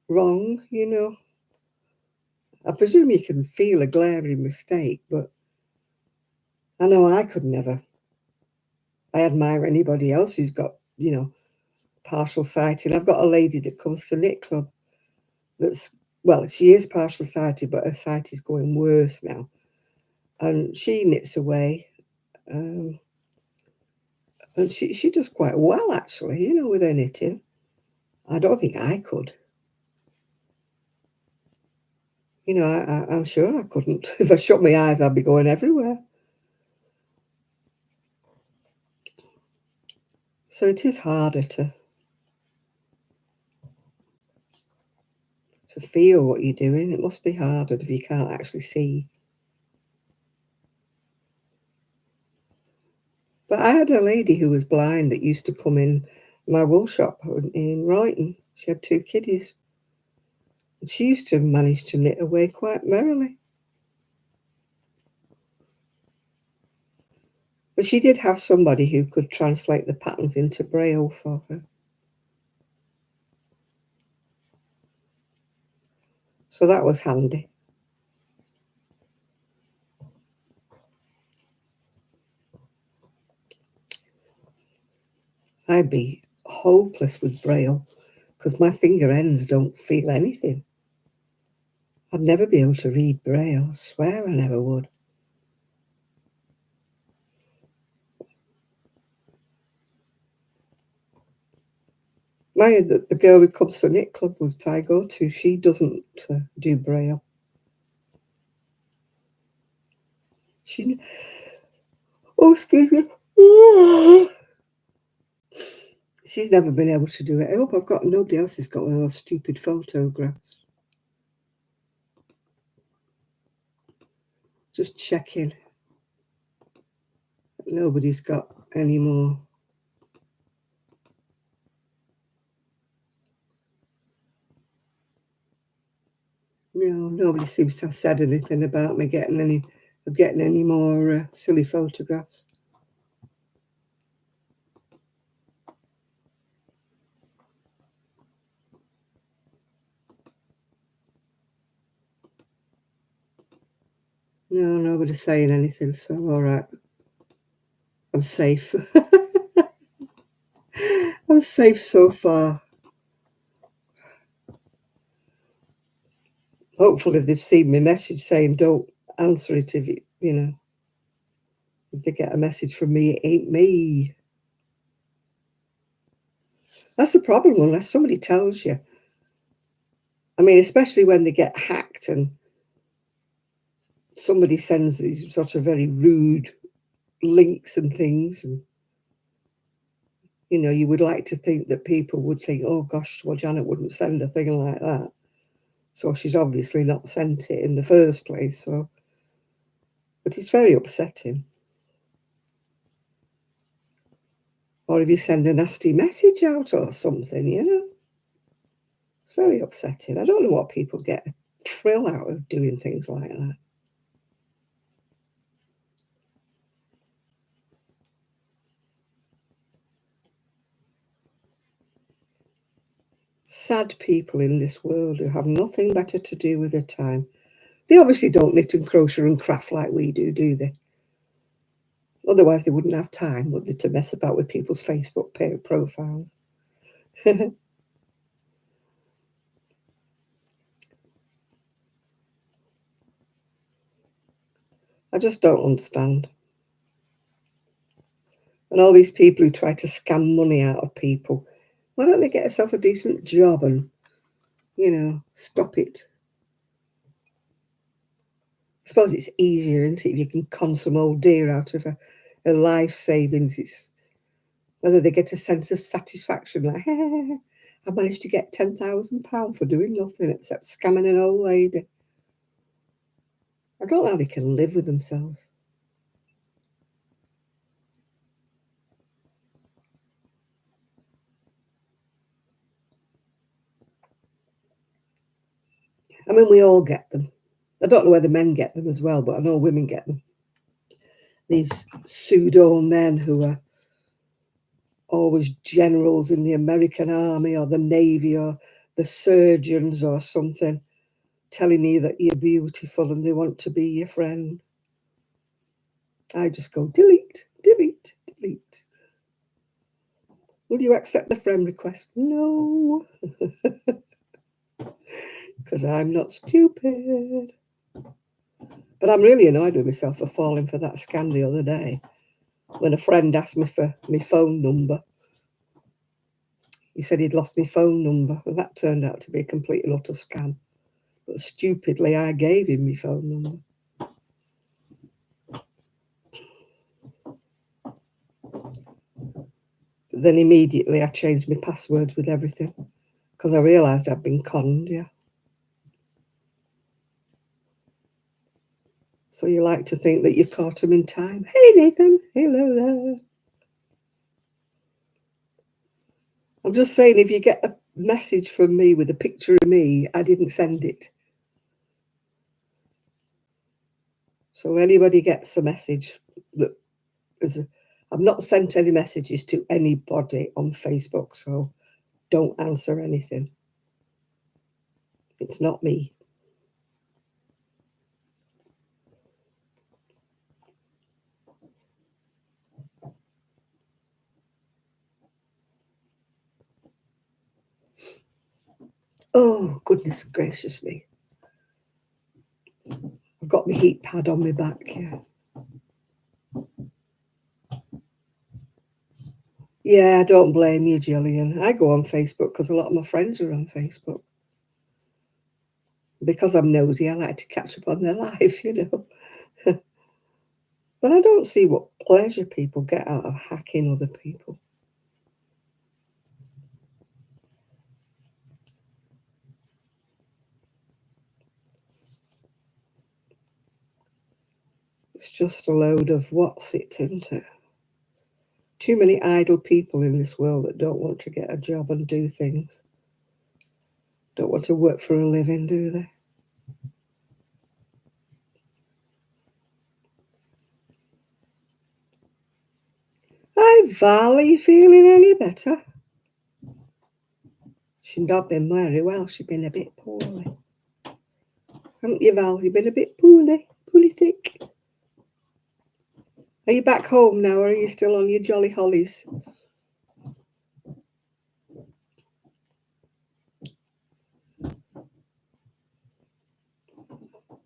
S1: wrong, you know. I presume you can feel a glaring mistake, but I know I could never. I admire anybody else who's got, you know, partial sighting. I've got a lady that comes to knit club that's, well, she is partial sighted, but her sight is going worse now. And she knits away. And she does quite well, actually, you know, with her knitting. I don't think I could. You know, I'm sure I couldn't. If I shut my eyes, I'd be going everywhere. So it is harder to feel what you're doing. It must be harder if you can't actually see. But I had a lady who was blind that used to come in my wool shop in Royton. She had 2 kiddies. And she used to manage to knit away quite merrily. But she did have somebody who could translate the patterns into Braille for her. So that was handy. I'd be hopeless with Braille because my finger ends don't feel anything. I'd never be able to read Braille. I swear I never would. The girl who comes to knit club with I go to, she doesn't do Braille. Excuse me. She's never been able to do it. I hope nobody else has got one of those stupid photographs. Just checking. Nobody's got any more. No, nobody seems to have said anything about me getting any more silly photographs. No, nobody's saying anything, so all right. I'm safe. I'm safe so far. Hopefully they've seen my message saying don't answer it if if they get a message from me, it ain't me. That's the problem unless somebody tells you. I mean, especially when they get hacked and somebody sends these sort of very rude links and things, and you would like to think that people would think, oh gosh, well, Janet wouldn't send a thing like that, so she's obviously not sent it in the first place. But it's very upsetting. Or if you send a nasty message out or something, it's very upsetting. I don't know what people get a thrill out of doing things like that. Sad people in this world who have nothing better to do with their time. They obviously don't knit and crochet and craft like we do they? Otherwise, they wouldn't have time, would they, to mess about with people's Facebook profiles. I just don't understand. And all these people who try to scam money out of people, why don't they get yourself a decent job and, stop it? I suppose it's easier, isn't it, if you can con some old dear out of a life savings. It's whether they get a sense of satisfaction, like, hey, I managed to get £10,000 for doing nothing except scamming an old lady. I don't know how they can live with themselves. I mean, we all get them. I don't know whether men get them as well, but I know women get them. These pseudo men who are always generals in the American army or the Navy or the surgeons or something, telling you that you're beautiful and they want to be your friend. I just go, delete, delete, delete. Will you accept the friend request? No, because I'm not stupid. But I'm really annoyed with myself for falling for that scam the other day when a friend asked me for my phone number. He said he'd lost my phone number, and that turned out to be a complete and utter scam. But stupidly, I gave him my phone number. But then immediately I changed my passwords with everything because I realised I'd been conned, yeah. So you like to think that you've caught them in time. Hey, Nathan. Hello there. I'm just saying, if you get a message from me with a picture of me, I didn't send it. So anybody gets a message that I've not sent any messages to anybody on Facebook, so don't answer anything. It's not me. Oh, goodness gracious me. I've got my heat pad on my back here. Yeah, I don't blame you, Gillian. I go on Facebook because a lot of my friends are on Facebook. Because I'm nosy, I like to catch up on their life, you know. But I don't see what pleasure people get out of hacking other people. It's just a load of what's it, isn't it? Too many idle people in this world that don't want to get a job and do things. Don't want to work for a living, do they? Hi, Val, are you feeling any better? She's not been very well. She's been a bit poorly. Haven't you, Val? You've been a bit poorly sick. Are you back home now, or are you still on your jolly hollies?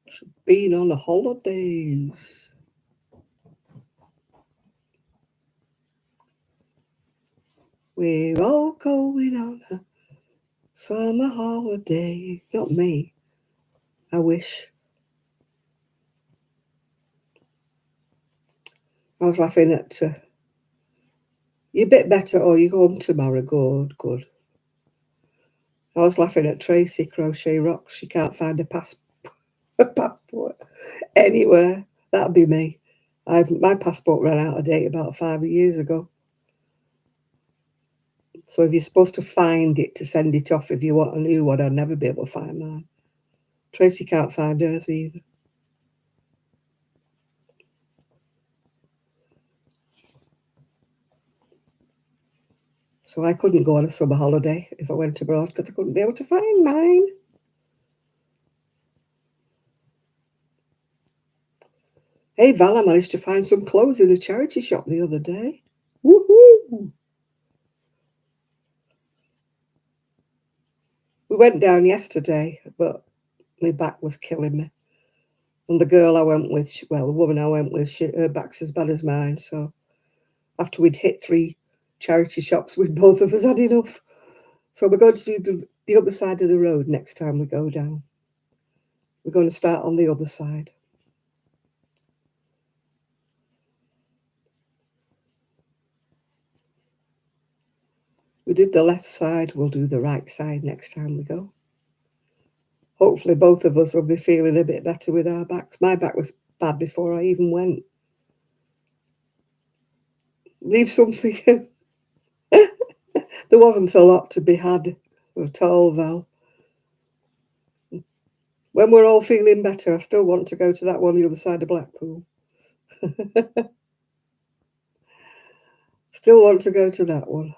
S1: She's been on the holidays. We're all going on a summer holiday. Not me. I wish. I was laughing at you a bit better, or you go home tomorrow. Good. I was laughing at Tracy Crochet Rocks. She can't find a passport anywhere. That'd be me. My passport ran out of date about 5 years ago. So if you're supposed to find it to send it off if you want a new one, I'd never be able to find mine. Tracy can't find hers either. So I couldn't go on a summer holiday if I went abroad because I couldn't be able to find mine. Hey, Val, I managed to find some clothes in the charity shop the other day. Woohoo! We went down yesterday, but my back was killing me. And the girl I went with, the woman I went with, her back's as bad as mine. So after we'd hit 3 charity shops, we'd both of us had enough. So we're going to do the other side of the road next time we go down. We're going to start on the other side. We did the left side, we'll do the right side next time we go. Hopefully both of us will be feeling a bit better with our backs. My back was bad before I even went. Leave something. There wasn't a lot to be had at all, Val. When we're all feeling better, I still want to go to that one the other side of Blackpool. Still want to go to that one.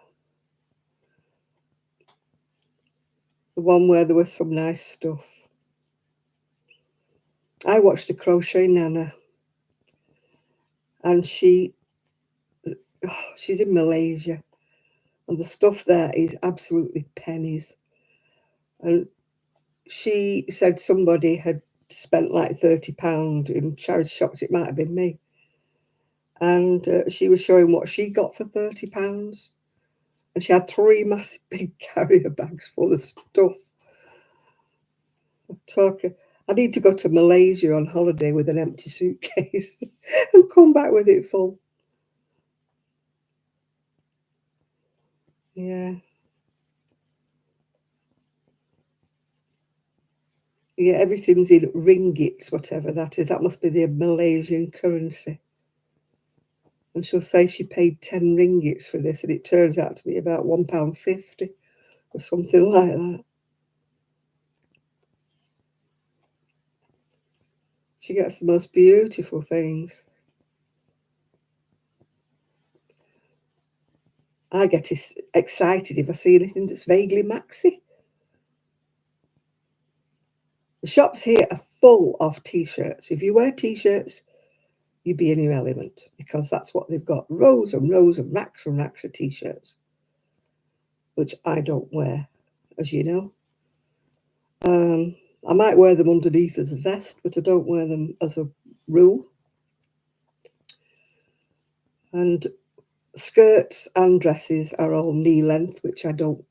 S1: The one where there was some nice stuff. I watched a crochet nana, and she's in Malaysia, and the stuff there is absolutely pennies. And she said somebody had spent like £30 in charity shops. It might have been me. And she was showing what she got for £30. And she had 3 massive big carrier bags full of stuff. I need to go to Malaysia on holiday with an empty suitcase and come back with it full. Yeah. Yeah, everything's in ringgits, whatever that is. That must be the Malaysian currency. And she'll say she paid 10 ringgits for this, and it turns out to be about £1.50 or something like that. She gets the most beautiful things. I get excited if I see anything that's vaguely maxi. The shops here are full of T-shirts. If you wear T-shirts, you'd be in your element, because that's what they've got. Rows and rows and racks of T-shirts, which I don't wear, as you know. I might wear them underneath as a vest, but I don't wear them as a rule. And skirts and dresses are all knee length, which I don't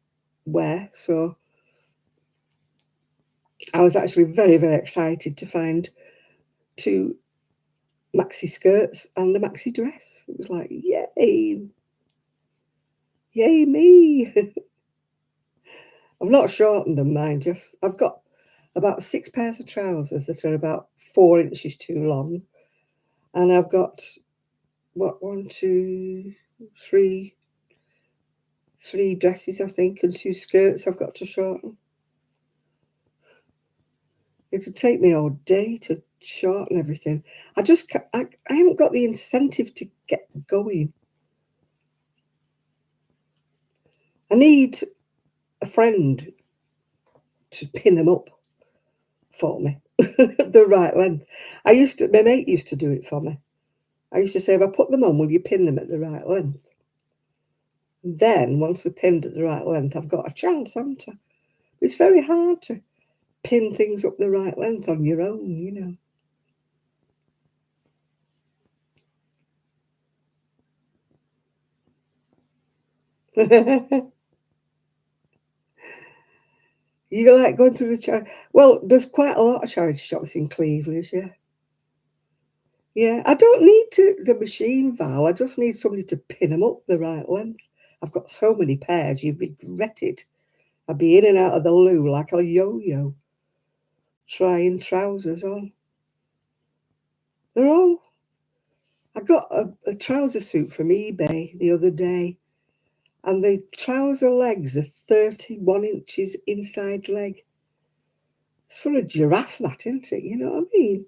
S1: wear. So I was actually very, very excited to find 2 maxi skirts and a maxi dress. It was like, yay, yay me. I've not shortened them, mind you. I've got about 6 pairs of trousers that are about 4 inches too long. And I've got, what, 1, 2, 3 dresses, I think, and 2 skirts I've got to shorten. It would take me all day to shorten everything. I haven't got the incentive to get going. I need a friend to pin them up for me, the right length. My mate used to do it for me. I used to say, if I put them on, will you pin them at the right length? And then, once they're pinned at the right length, I've got a chance, haven't I? It's very hard to pin things up the right length on your own, you know. You like going through the charity? Well, there's quite a lot of charity shops in Cleveland, yeah. Yeah, I don't need the machine, Val. I just need somebody to pin them up the right length. I've got so many pairs, you'd regret it. I'd be in and out of the loo like a yo-yo, trying trousers on. I got a trouser suit from eBay the other day, and the trouser legs are 31 inches inside leg. It's for a giraffe, that, isn't it? You know what I mean?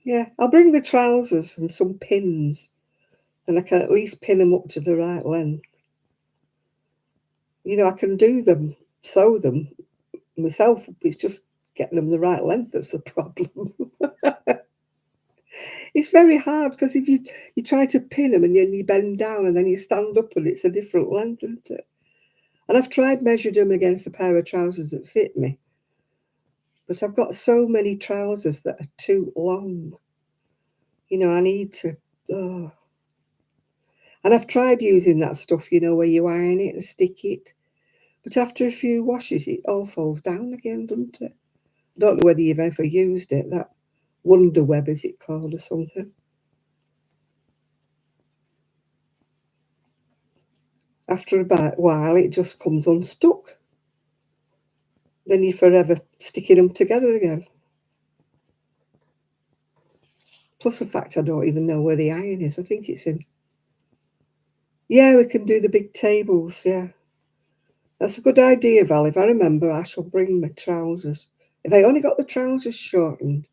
S1: Yeah, I'll bring the trousers and some pins, and I can at least pin them up to the right length. You know, I can sew them myself. It's just getting them the right length that's the problem. It's very hard, because if you try to pin them and then you bend down and then you stand up and it's a different length, isn't it? And I've measured them against a pair of trousers that fit me, but I've got so many trousers that are too long. You know, I need to. Oh. And I've tried using that stuff, you know, where you iron it and stick it. But after a few washes, it all falls down again, doesn't it? I don't know whether you've ever used it, that Wonder Web, is it called, or something? After about a while, it just comes unstuck. Then you're forever sticking them together again. Plus the fact I don't even know where the iron is. I think it's in. Yeah, we can do the big tables, yeah. That's a good idea, Val. If I remember, I shall bring my trousers. If I only got the trousers shortened,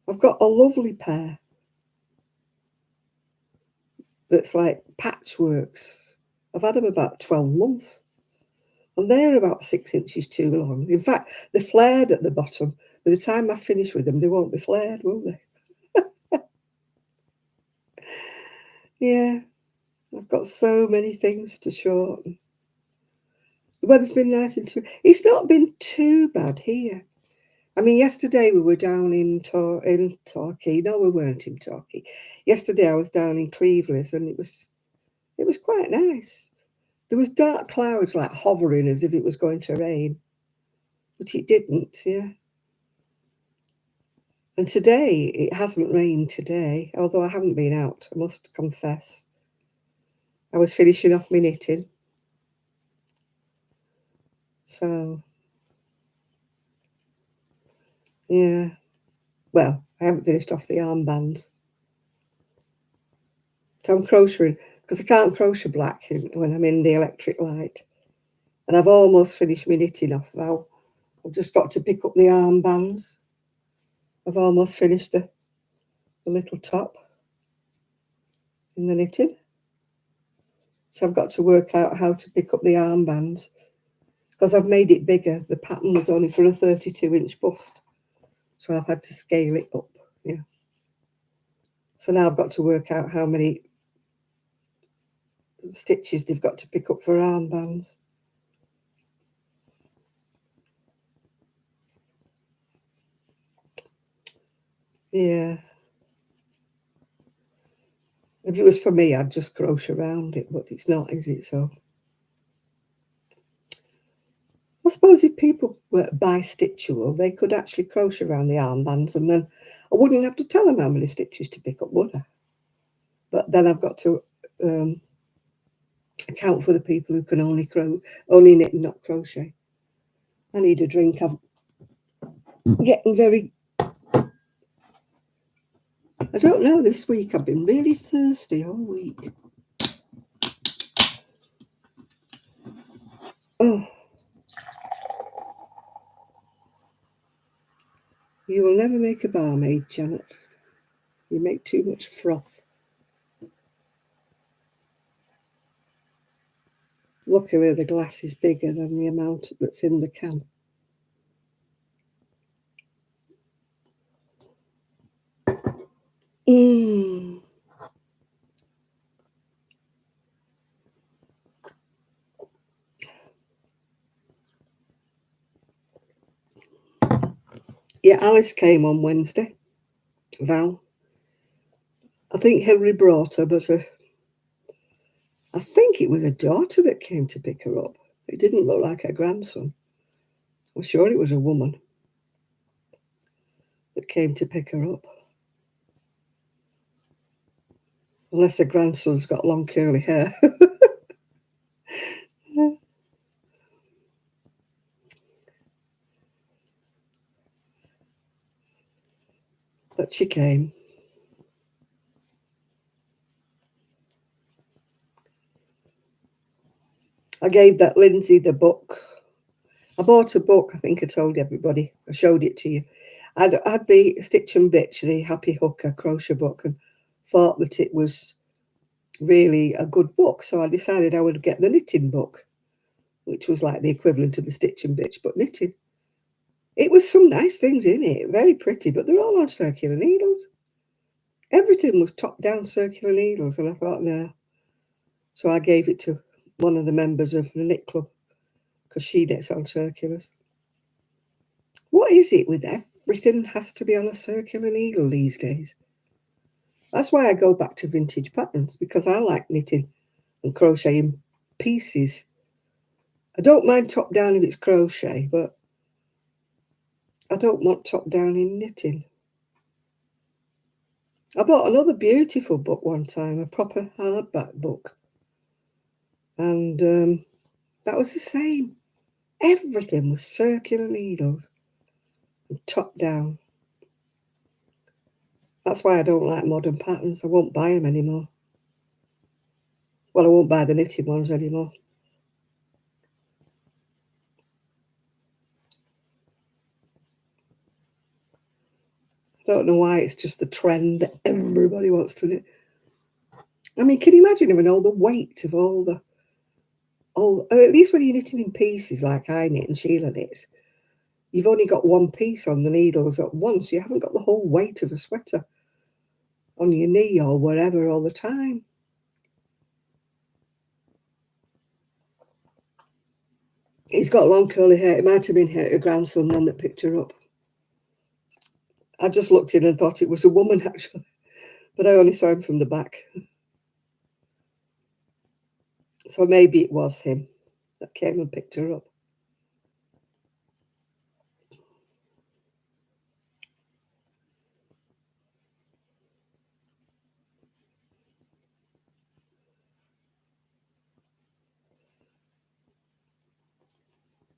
S1: I've got a lovely pair that's like patchworks. I've had them about 12 months, and they're about 6 inches too long. In fact, they're flared at the bottom. By the time I finish with them, they won't be flared, will they? Yeah, I've got so many things to shorten. The weather's been nice and too. It's not been too bad here. I mean, yesterday we were down in Torquay. No, we weren't in Torquay. Yesterday I was down in Cleveland, and it was quite nice. There was dark clouds like hovering as if it was going to rain, but it didn't. Yeah. And today it hasn't rained today, although I haven't been out. I must confess. I was finishing off my knitting, so Yeah. Well, I haven't finished off the armbands. So I'm crocheting because I can't crochet black when I'm in the electric light. And I've almost finished my knitting off now. I've just got to pick up the armbands. I've almost finished the little top in the knitting. So I've got to work out how to pick up the armbands because I've made it bigger. The pattern was only for a 32-inch bust. So I've had to scale it up. Yeah. So now I've got to work out how many stitches they've got to pick up for armbands. Yeah. If it was for me, I'd just crochet around it, but it's not, is it? So I suppose if people were bi-stitchual, they could actually crochet around the armbands, and then I wouldn't have to tell them how many stitches to pick up, would I? But then I've got to account for the people who can only knit and not crochet. I need a drink. I'm getting very... I don't know, this week I've been really thirsty all week. Oh, you will never make a barmaid, Janet. You make too much froth. Luckily, the glass is bigger than the amount that's in the can. Mmm. Yeah, Alice came on Wednesday. Val. I think Henry brought her, but I think it was a daughter that came to pick her up. It didn't look like her grandson. I'm sure it was a woman that came to pick her up. Unless her grandson's got long curly hair. But she came. I gave that Lindsay the book. I bought a book, I think I told everybody. I showed it to you. I'd had the Stitch and Bitch, the Happy Hooker crochet book, and thought that it was really a good book. So I decided I would get the knitting book, which was like the equivalent of the Stitch and Bitch, but knitting. It was some nice things in it, very pretty, but they're all on circular needles. Everything was top-down circular needles, and I thought, no. So I gave it to one of the members of the knit club because she knits on circulars. What is it with everything has to be on a circular needle these days? That's why I go back to vintage patterns, because I like knitting and crocheting pieces. I don't mind top down if it's crochet, but I don't want top down in knitting. I bought another beautiful book one time, a proper hardback book. And that was the same. Everything was circular needles and top down. That's why I don't like modern patterns. I won't buy them anymore. Well, I won't buy the knitted ones anymore. I don't know why, it's just the trend that everybody wants to knit. I mean, can you imagine having all the weight of at least when you're knitting in pieces like I knit and Sheila knits, you've only got one piece on the needles at once. You haven't got the whole weight of a sweater on your knee or wherever all the time. He's got long curly hair. It might have been her grandson then that picked her up. I just looked in and thought it was a woman, actually, but I only saw him from the back. So maybe it was him that came and picked her up.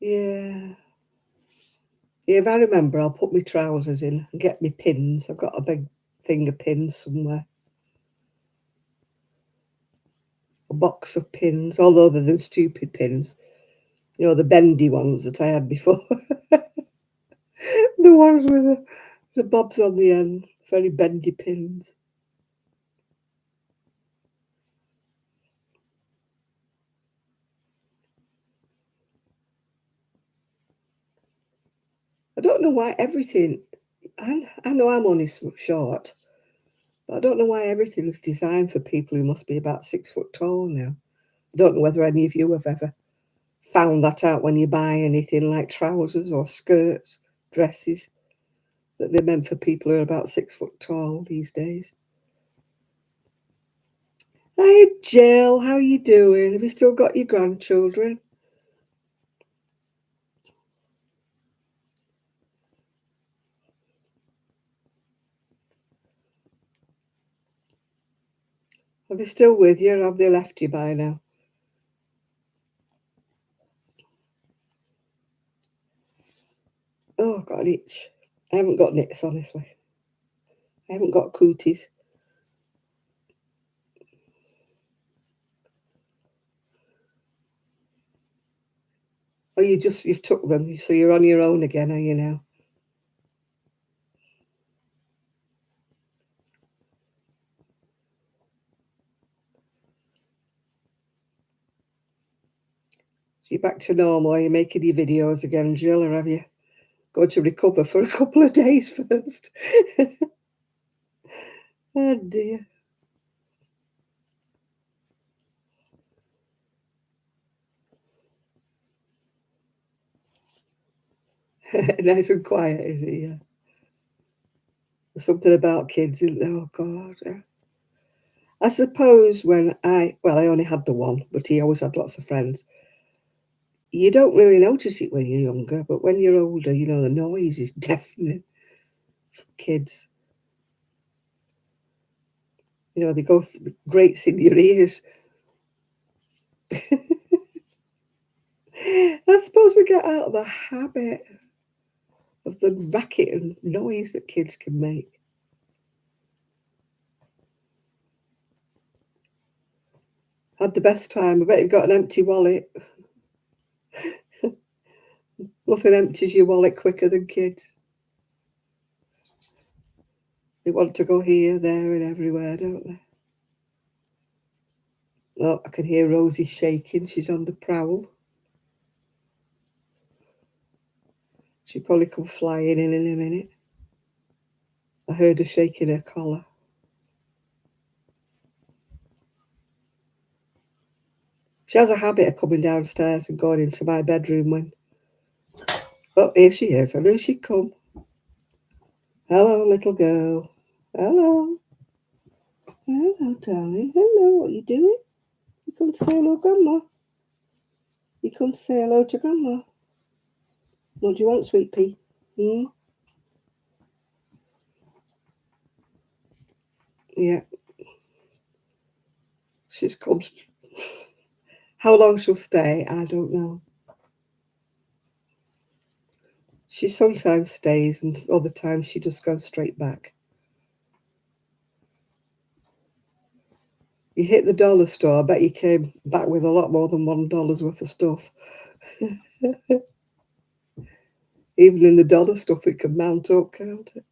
S1: Yeah. If I remember, I'll put my trousers in and get my pins. I've got a big thing of pins somewhere. A box of pins, although they're the stupid pins. You know, the bendy ones that I had before. The ones with the bobs on the end. Very bendy pins. I don't know why everything... I know I'm only short, but I don't know why everything's designed for people who must be about 6 foot tall now. I don't know whether any of you have ever found that out when you buy anything like trousers or skirts, dresses, that they're meant for people who are about 6 foot tall these days. Hi, Jill. How are you doing? Have you still got your grandchildren? Are they still with you, or have they left you by now? Oh, I've got an itch. I haven't got nits, honestly. I haven't got cooties. Oh, you've took them, so you're on your own again, are you now? So you're back to normal. Are you making your videos again, Jill, or have you got to recover for a couple of days first? Oh, dear. Nice and quiet, is it? Yeah. There's something about kids, isn't there? Oh, God. Yeah. I suppose I only had the one, but he always had lots of friends. You don't really notice it when you're younger, but when you're older, you know, the noise is deafening for kids. You know, they go grates in your ears. I suppose we get out of the habit of the racket and noise that kids can make. Had the best time. I bet you've got an empty wallet. Nothing empties your wallet quicker than kids. They want to go here, there, and everywhere, don't they? Oh, I can hear Rosie shaking. She's on the prowl. She'll probably come flying in a minute. I heard her shaking her collar. She has a habit of coming downstairs and going into my bedroom when... Oh, here she is. I knew she'd come. Hello, little girl. Hello. Hello, darling. Hello, what are you doing? You come to say hello, Grandma. You come to say hello to Grandma. What do you want, sweet pea? Hmm? Yeah. She's come. How long she'll stay, I don't know. She sometimes stays, and other times she just goes straight back. You hit the dollar store, I bet you came back with a lot more than $1 worth of stuff. Even in the dollar stuff, it can mount up, can't it?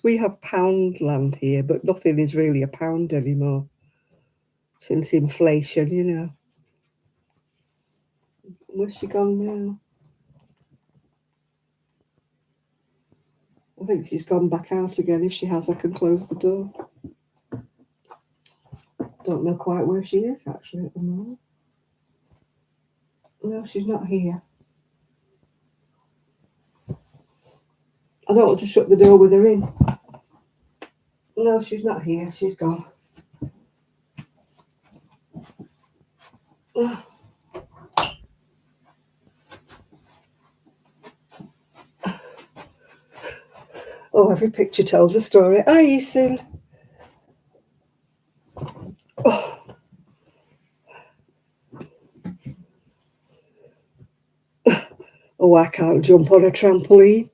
S1: We have pound land here, but nothing is really a pound anymore since inflation, you know. Where's she gone now? I think she's gone back out again. If she has, I can close the door. Don't know quite where she is, actually, at the moment. No, she's not here. I don't want to shut the door with her in. No, she's not here. She's gone. Oh, every picture tells a story. Hi, Ethan. Oh, Oh, I can't jump on a trampoline.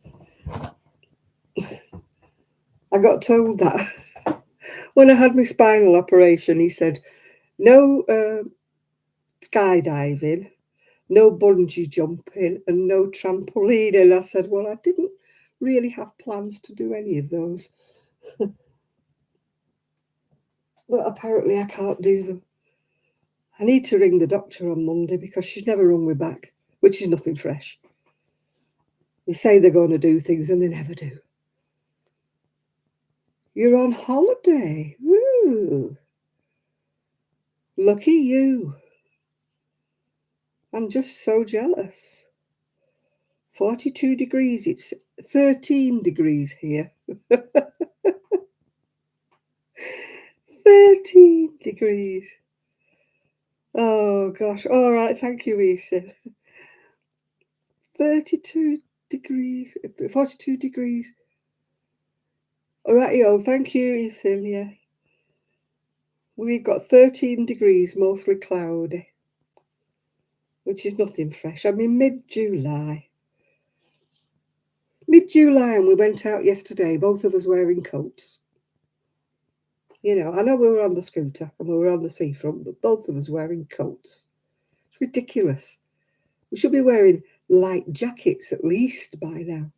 S1: I got told that when I had my spinal operation. He said, no skydiving, no bungee jumping, and no trampoline. And I said, well, I didn't really have plans to do any of those. But apparently I can't do them. I need to ring the doctor on Monday because she's never rung me back, which is nothing fresh. They say they're going to do things and they never do. You're on holiday. Woo! Lucky you. I'm just so jealous. 42 degrees. It's 13 degrees here. 13 degrees. Oh, gosh. All right. Thank you, Ethan. 32 degrees. 42 degrees. All right, yo. Thank you, Ethan. Yeah. We've got 13 degrees, mostly cloudy, which is nothing fresh. I'm in mid-July. Mid-July, and we went out yesterday, both of us wearing coats. You know, I know we were on the scooter and we were on the seafront, but both of us wearing coats. It's ridiculous. We should be wearing light jackets at least by now.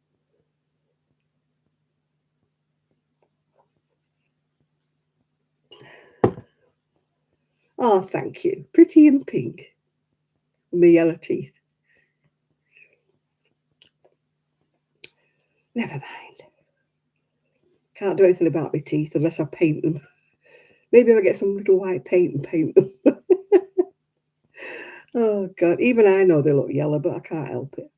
S1: Oh, thank you. Pretty in pink. With my yellow teeth. Never mind. Can't do anything about my teeth unless I paint them. Maybe if I get some little white paint and paint them. Oh, God. Even I know they look yellow, but I can't help it.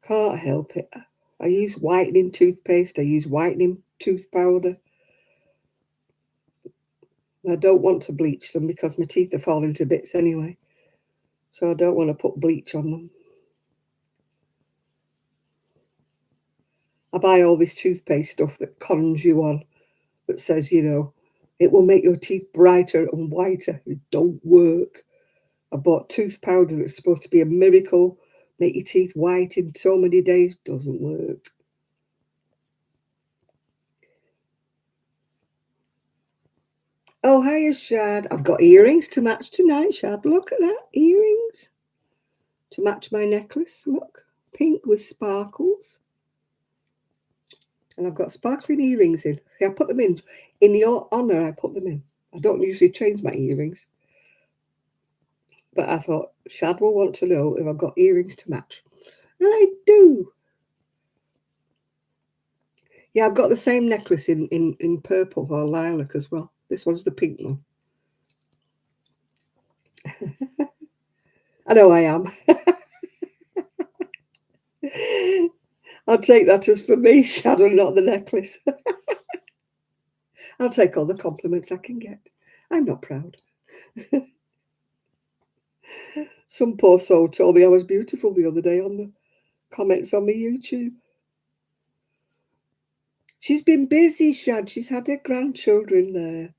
S1: Can't help it. I use whitening toothpaste. I use whitening tooth powder. I don't want to bleach them because my teeth are falling to bits anyway. So I don't want to put bleach on them. I buy all this toothpaste stuff that cons you on, that says, you know, it will make your teeth brighter and whiter. It don't work. I bought tooth powder that's supposed to be a miracle, make your teeth white in so many days. Doesn't work. Oh, hiya, Shad. I've got earrings to match tonight, Shad. Look at that. Earrings to match my necklace. Look. Pink with sparkles. And I've got sparkling earrings in. See, I put them in. In your honour, I put them in. I don't usually change my earrings. But I thought, Shad will want to know if I've got earrings to match. And I do. Yeah, I've got the same necklace in purple or lilac as well. This one's the pink one. I know I am. I'll take that as for me, Shadow, not the necklace. I'll take all the compliments I can get. I'm not proud. Some poor soul told me I was beautiful the other day on the comments on my YouTube. She's been busy, Shad. She's had her grandchildren there.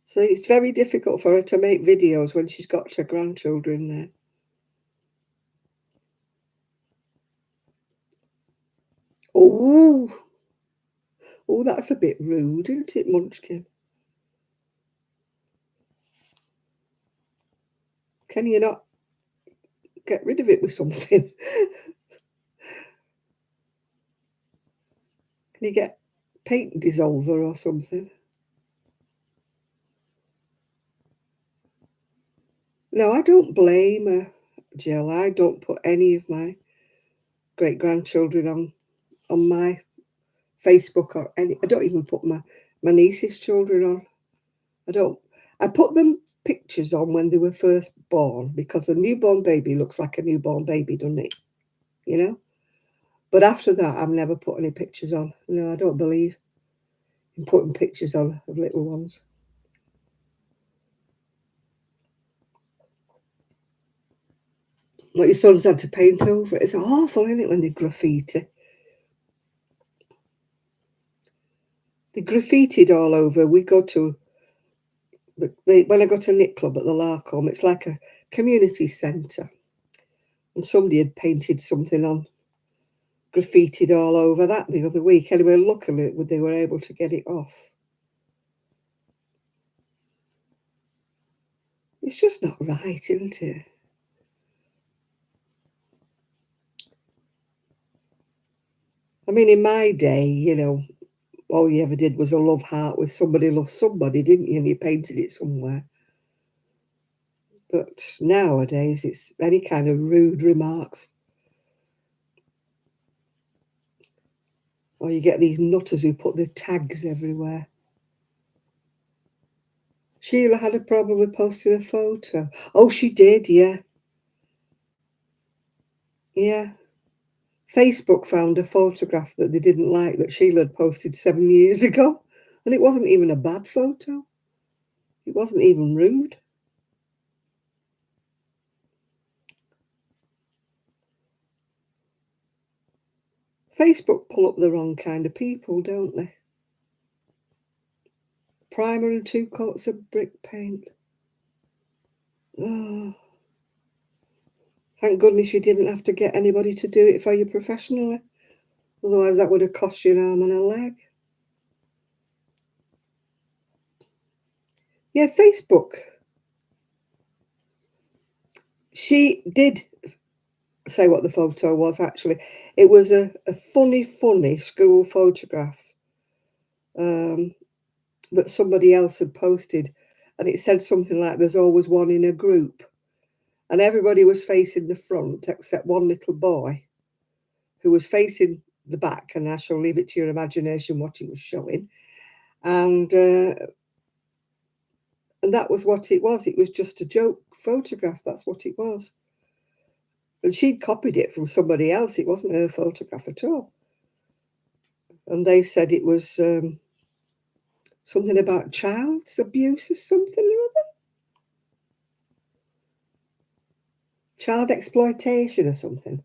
S1: So it's very difficult for her to make videos when she's got her grandchildren there. Oh, that's a bit rude, isn't it, Munchkin? Can you not get rid of it with something? Can you get paint dissolver or something? No, I don't blame her, Jill. I don't put any of my great-grandchildren on my Facebook or any. I don't even put my niece's children on. I put them pictures on when they were first born because a newborn baby looks like a newborn baby, doesn't it? You know? But after that, I've never put any pictures on. No, I don't believe in putting pictures on of little ones. What your son's had to paint over it. It's awful, isn't it, when they graffiti? They graffitied all over. We go to when I go to knit club at the Larcombe, it's like a community centre, and somebody had painted something on, graffitied all over that the other week. Anyway, luckily they were able to get it off. It's just not right, isn't it? I mean, in my day, you know, all you ever did was a love heart with somebody loves somebody, didn't you? And you painted it somewhere. But nowadays, it's any kind of rude remarks. Or you get these nutters who put the tags everywhere. Sheila had a problem with posting a photo. Oh, she did, yeah. Yeah. Facebook found a photograph that they didn't like that Sheila had posted 7 years ago. And it wasn't even a bad photo. It wasn't even rude. Facebook pull up the wrong kind of people, don't they? Primer and 2 coats of brick paint. Oh, thank goodness you didn't have to get anybody to do it for you professionally. Otherwise, that would have cost you an arm and a leg. Yeah, Facebook. She did say what the photo was, actually. It was a funny school photograph that somebody else had posted. And it said something like, there's always one in a group. And everybody was facing the front except one little boy who was facing the back. And I shall leave it to your imagination what he was showing. And that was what it was. It was just a joke photograph. That's what it was. And she'd copied it from somebody else. It wasn't her photograph at all. And they said it was something about child's abuse or something or other. Child exploitation or something.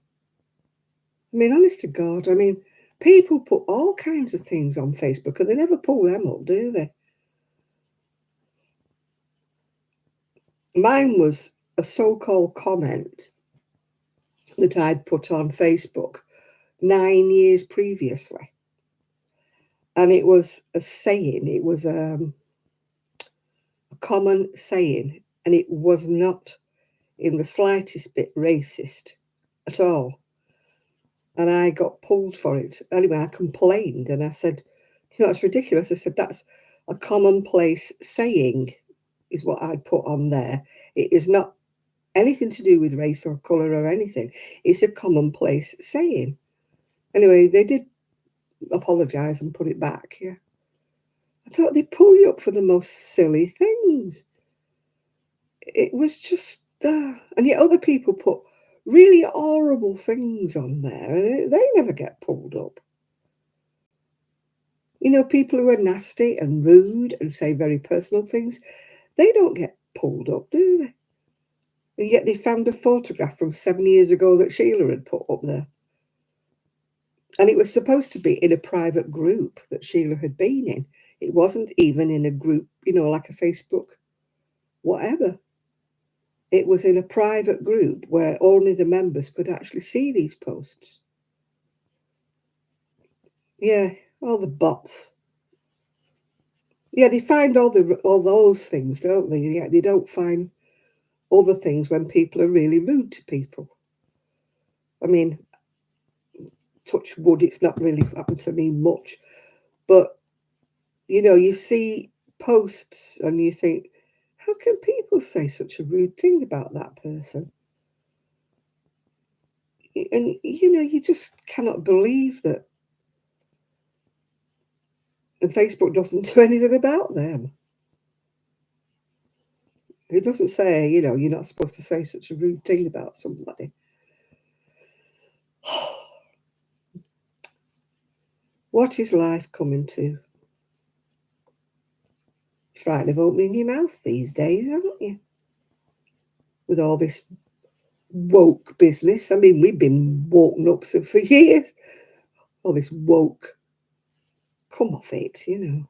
S1: I mean, honest to God, I mean, people put all kinds of things on Facebook and they never pull them up, do they? Mine was a so-called comment that I'd put on Facebook 9 years previously. And it was a saying, it was a common saying, and it was not in the slightest bit racist at all. And I got pulled for it. Anyway, I complained and I said, you know, it's ridiculous. I said, that's a commonplace saying, is what I'd put on there. It is not anything to do with race or colour or anything. It's a commonplace saying. Anyway, they did apologise and put it back, yeah. I thought they'd pull you up for the most silly things. It was just, and yet other people put really horrible things on there, and they never get pulled up. You know, people who are nasty and rude and say very personal things, they don't get pulled up, do they? And yet they found a photograph from 7 years ago that Sheila had put up there. And it was supposed to be in a private group that Sheila had been in. It wasn't even in a group, you know, like a Facebook, whatever. It was in a private group where only the members could actually see these posts. Yeah, all the bots. Yeah, they find all those things, don't they? Yeah, they don't find other things when people are really rude to people. I mean, touch wood, it's not really happened to me much. But, you know, you see posts and you think, how can people say such a rude thing about that person? And, you know, you just cannot believe that. And Facebook doesn't do anything about them. It doesn't say, you know, you're not supposed to say such a rude thing about somebody. What is life coming to? Frightened of opening your mouth these days, haven't you? With all this woke business. I mean, we've been woken up for years. All this woke. Come off it, you know.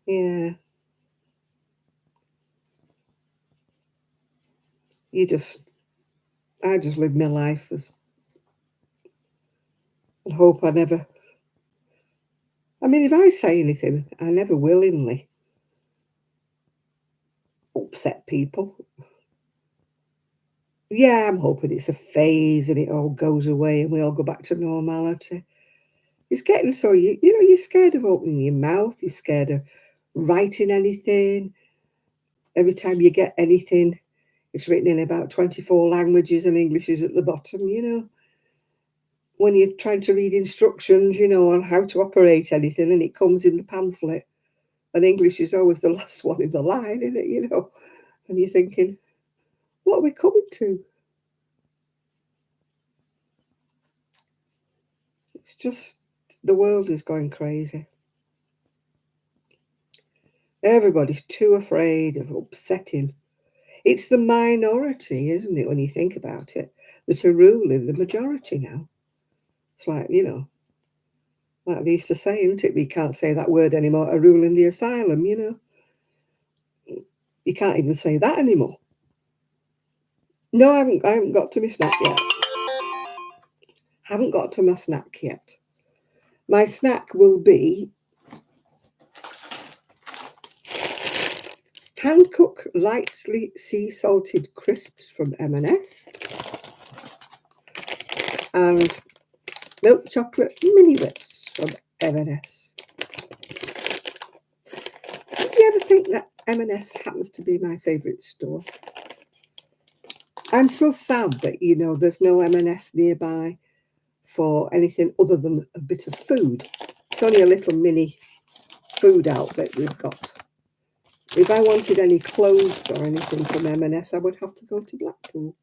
S1: Yeah. You just, I just live my life as, and hope I never, I mean, if I say anything, I never willingly upset people. Yeah, I'm hoping it's a phase and it all goes away and we all go back to normality. It's getting so, you know, you're scared of opening your mouth, you're scared of writing anything. Every time you get anything, it's written in about 24 languages and English is at the bottom, you know. When you're trying to read instructions, you know, on how to operate anything and it comes in the pamphlet, and English is always the last one in the line, isn't it, you know? And you're thinking, what are we coming to? It's just, the world is going crazy. Everybody's too afraid of upsetting. It's the minority, isn't it, when you think about it, that are ruling the majority now. It's like, you know, like they used to say, isn't it? We can't say that word anymore, a rule in the asylum, you know. You can't even say that anymore. No, I haven't got to my snack yet. Haven't got to my snack yet. My snack will be hand-cooked, lightly sea-salted crisps from M&S and milk chocolate mini whips from M&S. Do you ever think that M&S happens to be my favourite store? I'm so sad that, you know, there's no M&S nearby for anything other than a bit of food. It's only a little mini food outlet we've got. If I wanted any clothes or anything from M&S, I would have to go to Blackpool.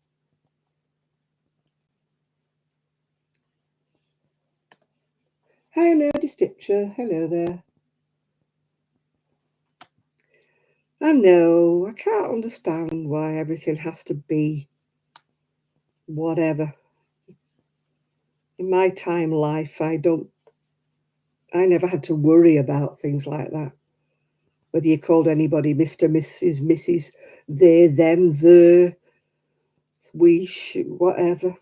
S1: Hi, Nerdy Stitcher. Hello there. I know, I can't understand why everything has to be whatever. In my time life, I never had to worry about things like that. Whether you called anybody Mr., Mrs., Mrs., they, them, the, we, whatever.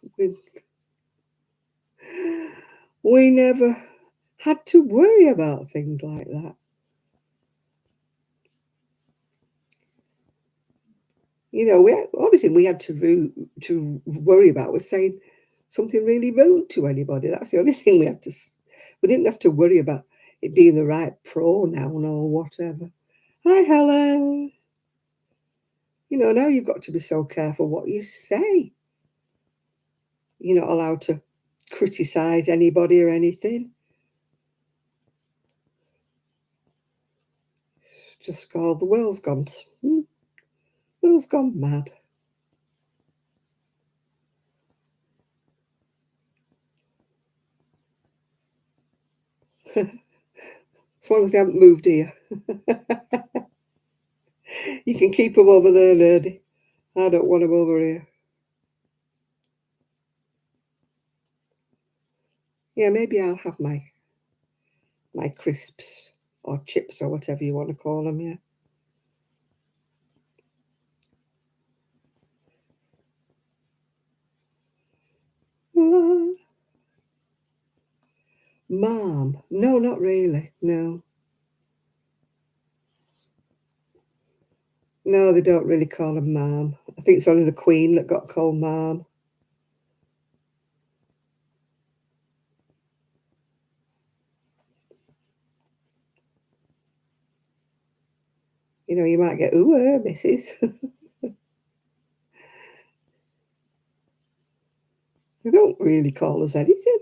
S1: We never had to worry about things like that. You know, only thing we had to worry about was saying something really rude to anybody. That's the only thing we had to. We didn't have to worry about it being the right pronoun or whatever. Hi, Helen. You know, now you've got to be so careful what you say. You're not allowed to criticise anybody or anything. Just called the world's gone mad. As long as they haven't moved here. You can keep them over there, nerdy. I don't want them over here. Yeah, maybe I'll have my crisps or chips or whatever you want to call them, yeah. Ah, Mom. No, not really. No. No, they don't really call them Mom. I think it's only the Queen that got called Mom. You know, you might get, ooh, Mrs. They don't really call us anything.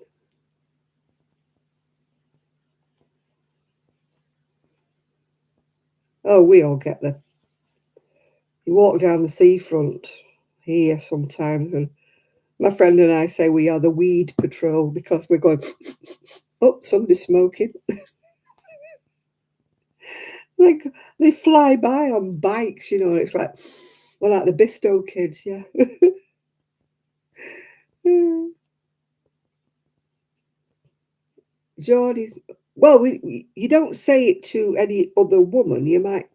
S1: Oh, we all get the. You walk down the seafront here sometimes, and my friend and I say we are the weed patrol because we're going, oh, somebody's smoking. Like they fly by on bikes, you know, and it's like, well, like the Bisto kids, yeah. Geordie's Well, you don't say it to any other woman. You might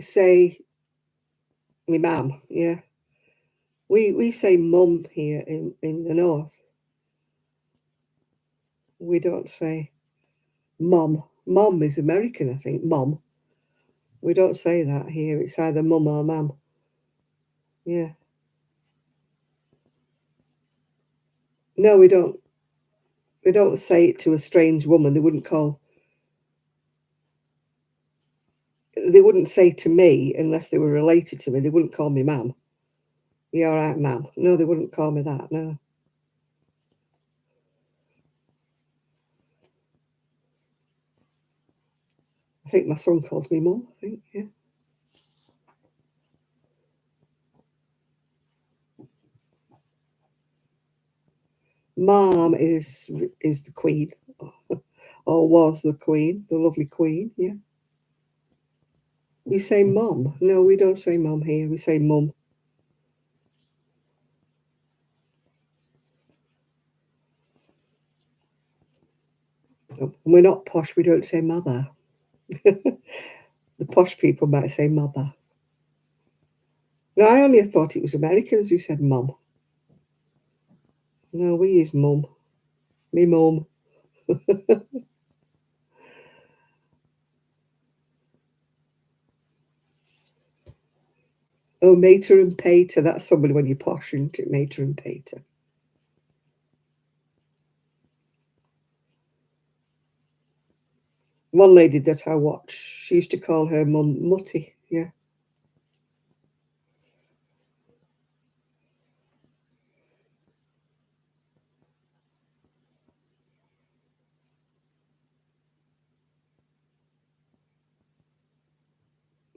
S1: say, "Me mum." Yeah, we say mum here in the north. We don't say mum. Mum is American, I think. Mum. We don't say that here. It's either mum or mum. Yeah. No, we don't. They don't say it to a strange woman. They wouldn't call. They wouldn't say to me unless they were related to me. They wouldn't call me mum. You all right, mum? No, they wouldn't call me that. No. I think my son calls me mum. I think. Yeah. Mom is the queen, or was the queen, the lovely queen. Yeah. We say mum. No, we don't say mum here. We say mum. We're not posh. We don't say mother. The posh people might say mother. No, I only thought it was Americans who said mum. No, we use mum. Me mum. Oh, mater and pater. That's somebody when you're posh, isn't it? Mater and pater. One lady that I watch, she used to call her mum Mutty. Yeah.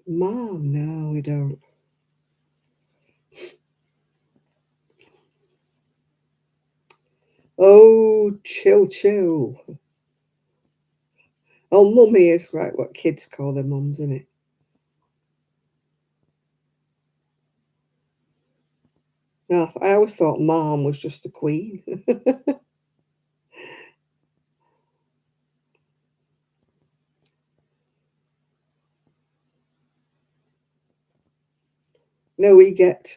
S1: Mom, no, we don't. Oh, chill, chill. Oh, mummy is right, what kids call their mums, isn't it? No, I always thought mom was just the queen. No, we get,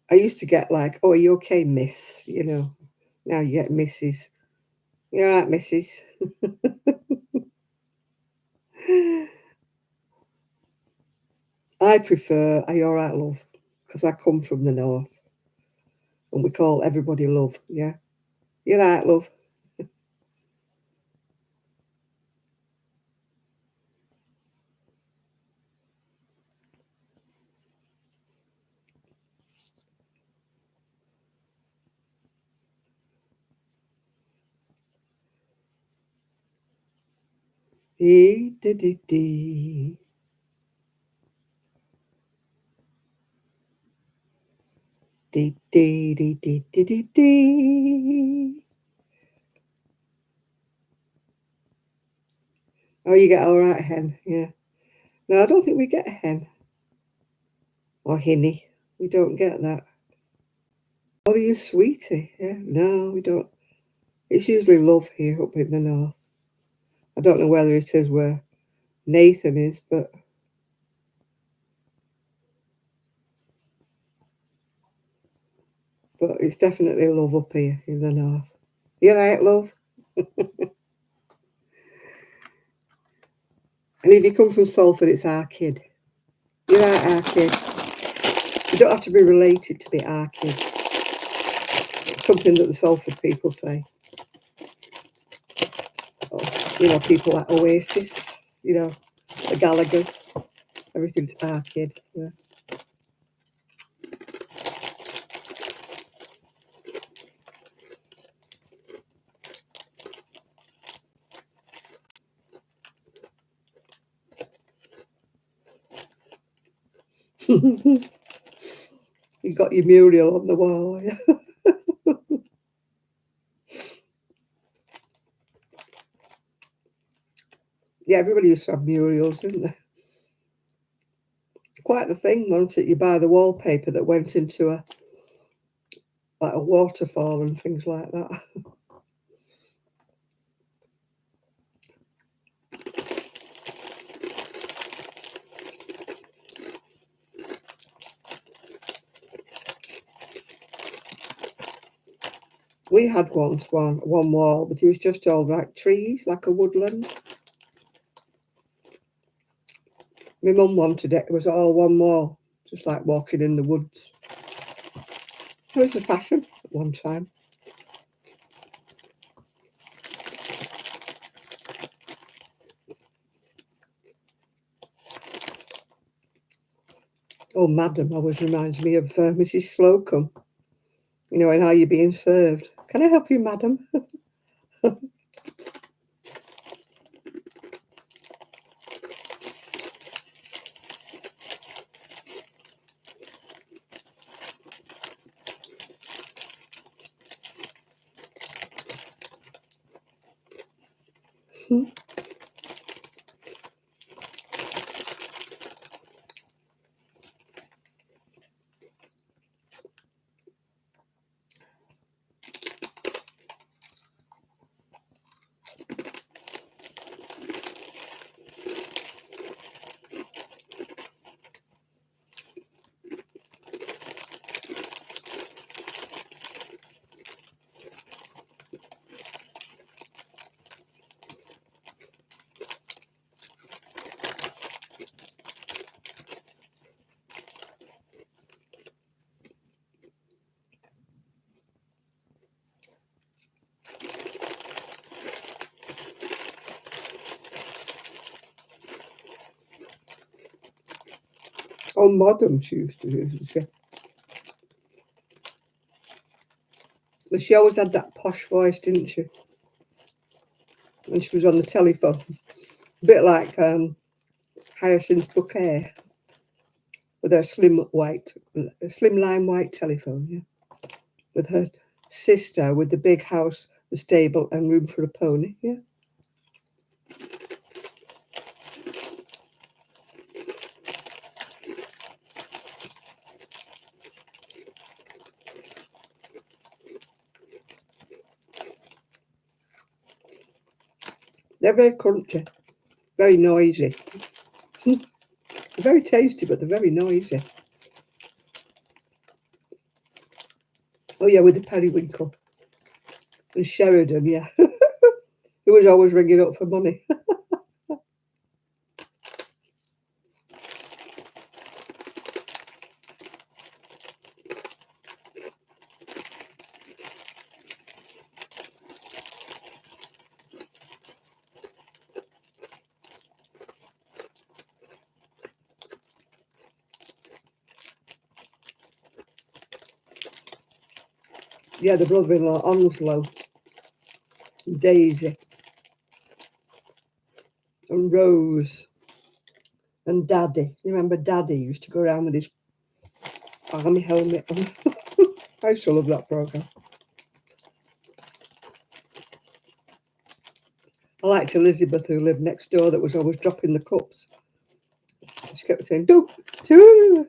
S1: I used to get like, oh, are you okay, miss? You know, now you get Mrs. You're right, Mrs. I prefer, are you all right, love? Because I come from the north and we call everybody love. Yeah. You're right, love. Dee, dee, dee, dee. Dee, dee, dee, dee, dee, dee, dee. Oh, you get all right, hen. Yeah. No, I don't think we get a hen or hinny. We don't get that. Oh, you sweetie. Yeah. No, we don't. It's usually love here up in the north. I don't know whether it is where Nathan is, but it's definitely love up here in the north. You right, love? And if you come from Salford, it's our kid. You right, our kid? You don't have to be related to be our kid. It's something that the Salford people say. Or, you know, people like Oasis, you know, the Gallaghers, everything's our kid. Yeah. You got your mural on the wall. Yeah, yeah, everybody used to have murals, didn't they? Quite the thing, wasn't it? You buy the wallpaper that went into a like a waterfall and things like that. We had once one wall, but it was just all like trees, like a woodland. My mum wanted it. It was all one wall, just like walking in the woods. It was a fashion at one time. Oh, madam, always reminds me of Mrs. Slocum. You know, and how you're being served. Can I help you, madam? Oh, madam, she used to do. But she always had that posh voice, didn't she? When she was on the telephone. A bit like Hyacinth Bouquet with her slim line white telephone, yeah. With her sister with the big house, the stable, and room for a pony, yeah. They're very crunchy, very noisy. They're very tasty, but they're very noisy. Oh, yeah, with the periwinkle. And Sheridan, yeah. He was always ringing up for money. Yeah, the brother-in-law, Onslow, and Daisy, and Rose, and Daddy. You remember Daddy used to go around with his army helmet on. I used to love that programme. I liked Elizabeth, who lived next door, that was always dropping the cups. She kept saying, "Do, do."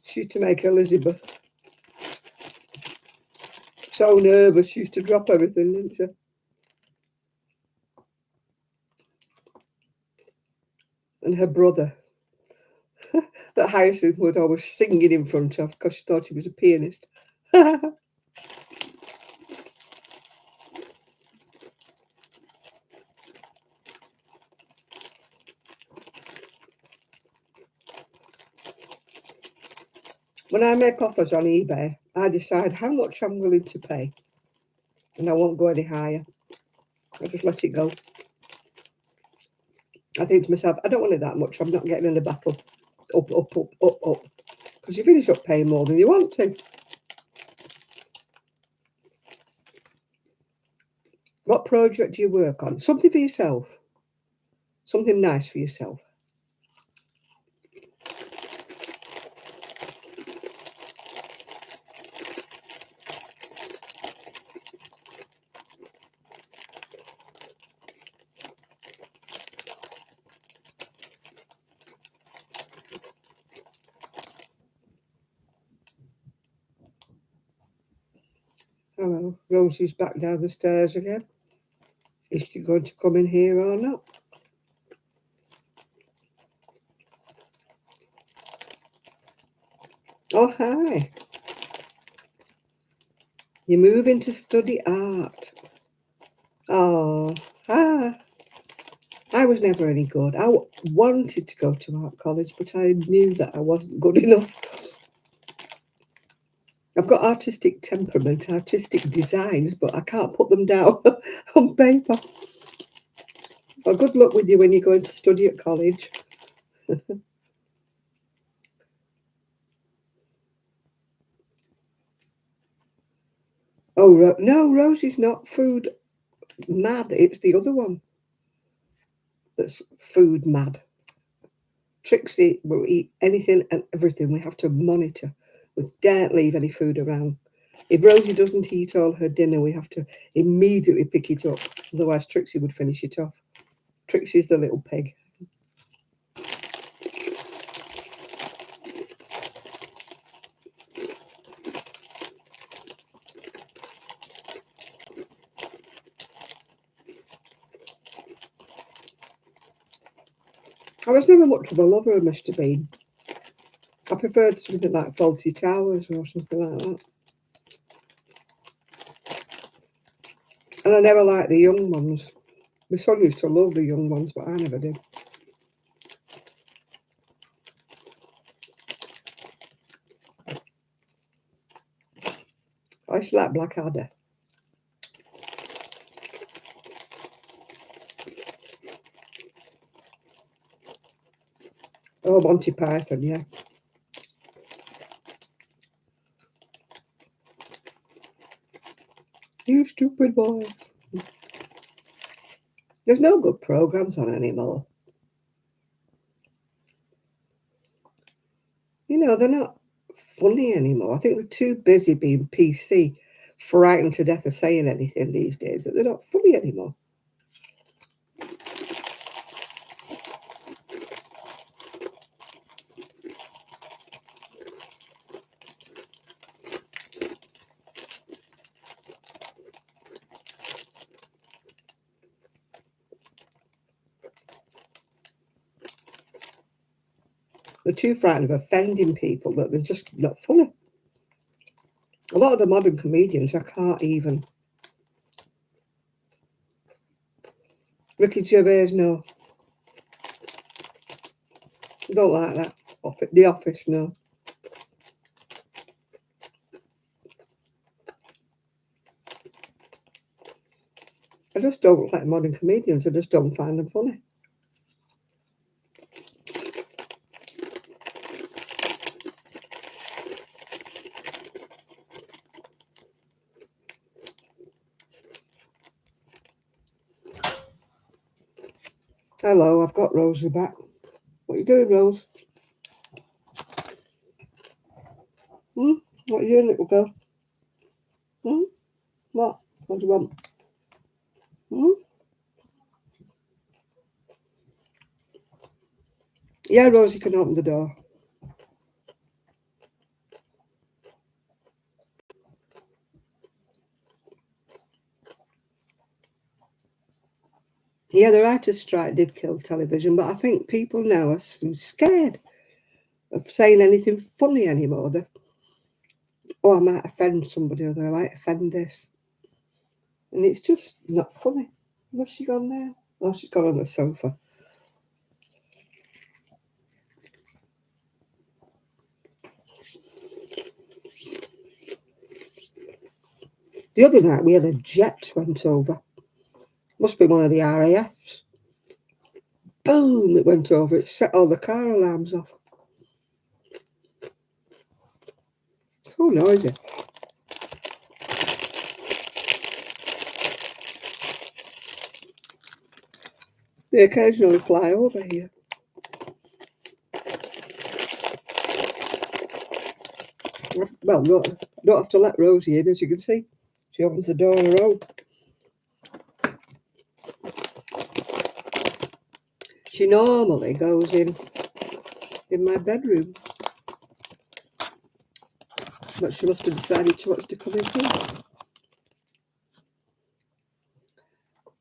S1: She used to make Elizabeth so nervous. She used to drop everything, didn't she? And her brother, that Hyacinth would always singing in front of because she thought he was a pianist. When I make offers on eBay, I decide how much I'm willing to pay, and I won't go any higher. I just let it go. I think to myself, I don't want it that much. I'm not getting in a battle. Up, up, up, up, up. Because you finish up paying more than you want to. What project do you work on? Something for yourself. Something nice for yourself. Hello, Rosie's back down the stairs again. Is she going to come in here or not? Oh, hi. You're moving to study art. Oh, hi. I was never any good. I wanted to go to art college, but I knew that I wasn't good enough. I've got artistic temperament, artistic designs, but I can't put them down on paper. Well, good luck with you when you're going to study at college. Oh, no, Rosie's not food mad. It's the other one that's food mad. Trixie will eat anything and everything. We have to monitor. We daren't leave any food around. If Rosie doesn't eat all her dinner, we have to immediately pick it up. Otherwise, Trixie would finish it off. Trixie's the little pig. I was never much of a lover of Mr. Bean. I preferred something like Fawlty Towers or something like that. And I never liked the young ones. My son used to love the young ones, but I never did. I used to like Blackadder. Oh, Monty Python, yeah. You stupid boy. There's no good programs on anymore. You know, they're not funny anymore. I think they're too busy being PC, frightened to death of saying anything these days, that they're not funny anymore. They're too frightened of offending people that they're just not funny. A lot of the modern comedians, I can't even. Ricky Gervais, no. Don't like that. The Office, no. I just don't like modern comedians. I just don't find them funny. Hello, I've got Rosie back. What are you doing, Rose? What are you doing, little girl? What? What do you want? Yeah, Rosie can open the door. Yeah, the writer's strike did kill television, but I think people now are scared of saying anything funny anymore. I might offend somebody, or I might offend this. And it's just not funny. Where's she gone now? Oh, she's gone on the sofa. The other night we had a jet went over. Must be one of the RAFs. Boom! It went over. It set all the car alarms off. So noisy. They occasionally fly over here. Well, don't have to let Rosie in, as you can see. She opens the door on her own. She normally goes in my bedroom, but she must have decided she wants to come in here.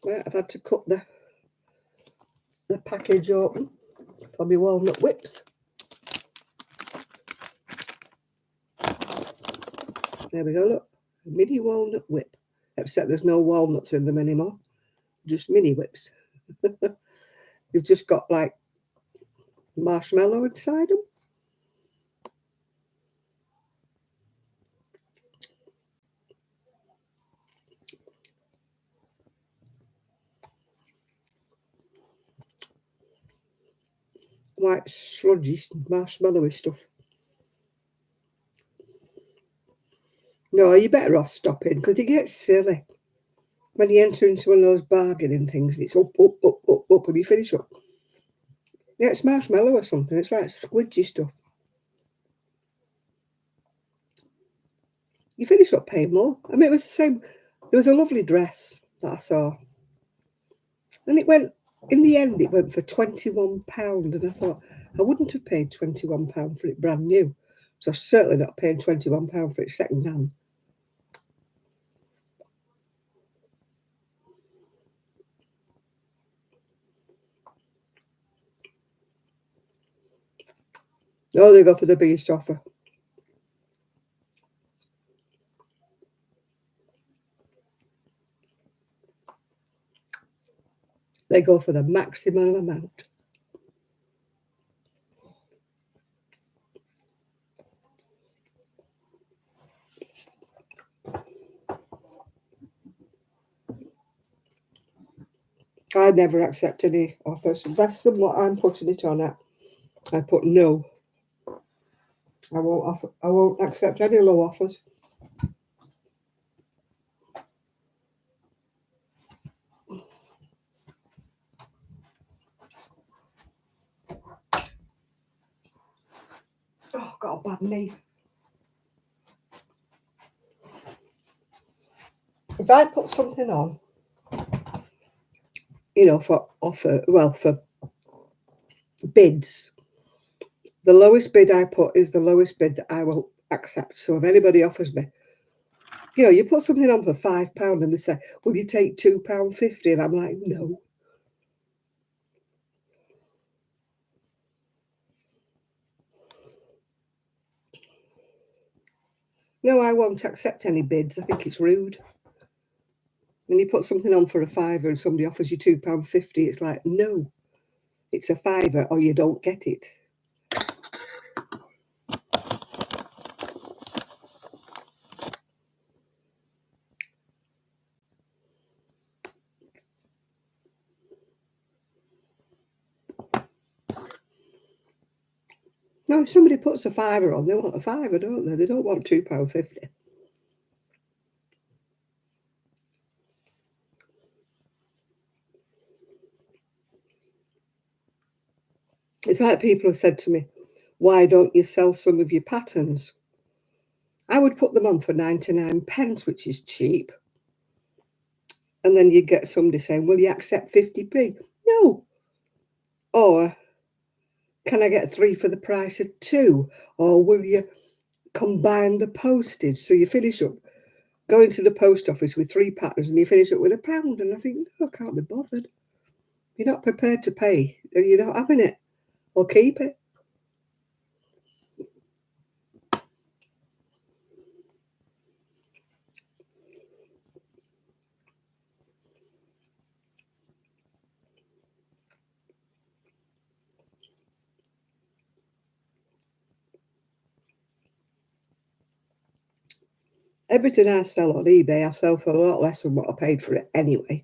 S1: Right, I've had to cut the package open for my walnut whips. There we go, look, a mini walnut whip, except there's no walnuts in them anymore, just mini whips. They've just got like marshmallow inside them. White sludgy marshmallowy stuff. No, you're better off stopping because it gets silly. When you enter into one of those bargaining things, it's up, up, up, up, up, and you finish up. Yeah, it's marshmallow or something. It's like squidgy stuff. You finish up paying more. I mean, it was the same. There was a lovely dress that I saw. And it went, in the end, it went for £21. And I thought, I wouldn't have paid £21 for it brand new. So I'm certainly not paying £21 for it second hand. Oh, they go for the biggest offer. They go for the maximum amount. I never accept any offers. Less than what I'm putting it on at. I put no. I won't accept any low offers. Oh, I've got a bad knee. If I put something on, for offer, well, for bids, the lowest bid I put is the lowest bid that I will accept. So if anybody offers me, you put something on for £5 and they say, will you take £2.50? And I'm like, no. No, I won't accept any bids. I think it's rude. When you put something on for a £5 and somebody offers you £2.50, it's like, no, it's a £5 or you don't get it. No, if somebody puts a £5 on, they want a £5, don't they? They don't want £2.50. It's like people have said to me, why don't you sell some of your patterns? I would put them on for 99p, which is cheap. And then you get somebody saying, will you accept 50p? No. Or can I get 3 for the price of 2? Or will you combine the postage? So you finish up going to the post office with 3 patterns and you finish up with £1. And I think, no, I can't be bothered. You're not prepared to pay and you're not having it. Or keep it. Everything I sell on eBay, I sell for a lot less than what I paid for it anyway.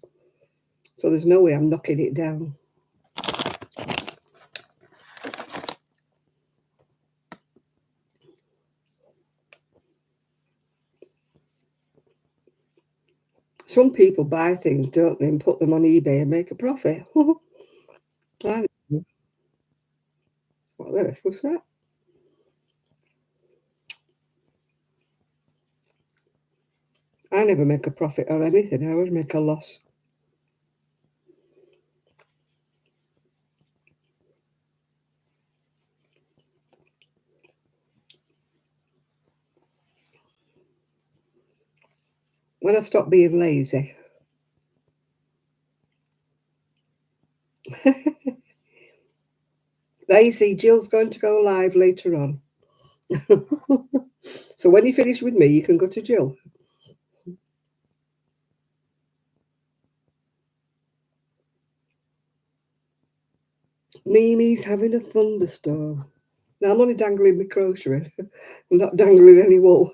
S1: So there's no way I'm knocking it down. Some people buy things, don't they, and put them on eBay and make a profit. What on earth was that? I never make a profit or anything. I always make a loss. When I stop being lazy. There you see, Jill's going to go live later on. So when you finish with me, you can go to Jill. Mimi's having a thunderstorm. Now, I'm only dangling my crochet. I'm not dangling any wool.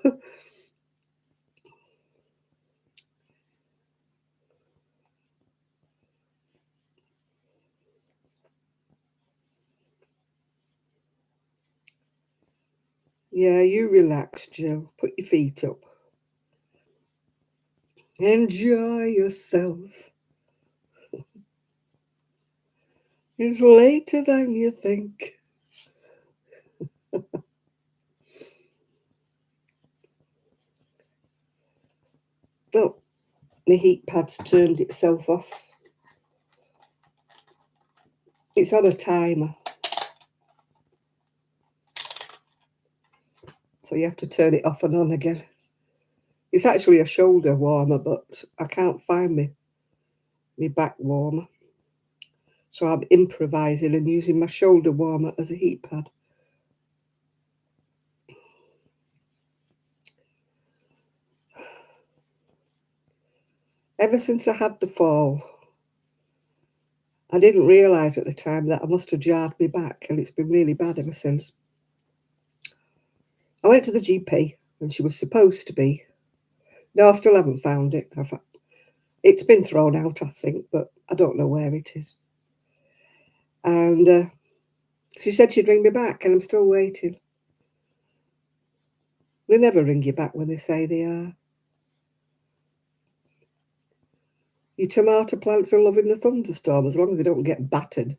S1: Yeah, you relax, Jill. Put your feet up. Enjoy yourself. It's later than you think. Oh, the heat pad's turned itself off. It's on a timer. So you have to turn it off and on again. It's actually a shoulder warmer, but I can't find me back warmer. So I'm improvising and using my shoulder warmer as a heat pad. Ever since I had the fall, I didn't realise at the time that I must have jarred me back, and it's been really bad ever since. I went to the GP, and she was supposed to be. No, I still haven't found it. It's been thrown out, I think, but I don't know where it is. And she said she'd ring me back, and I'm still waiting. They never ring you back when they say they are. Your tomato plants are loving the thunderstorm as long as they don't get battered.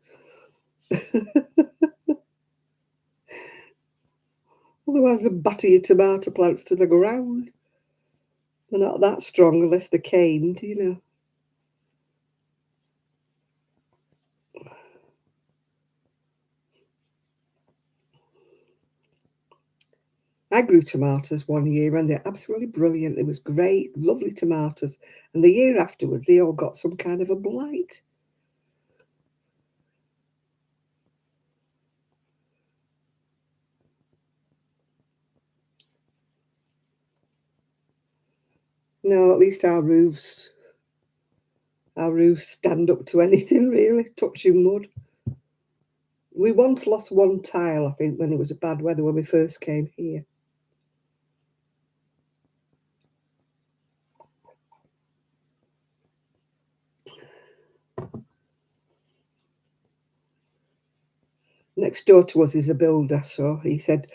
S1: Otherwise, they batter your tomato plants to the ground. They're not that strong unless they're caned, you know. I grew tomatoes one year and they're absolutely brilliant. It was great, lovely tomatoes. And the year afterwards, they all got some kind of a blight. No, at least our roofs stand up to anything really, touching wood. We once lost one tile, I think, when it was a bad weather when we first came here. Next door to us is a builder, so he said,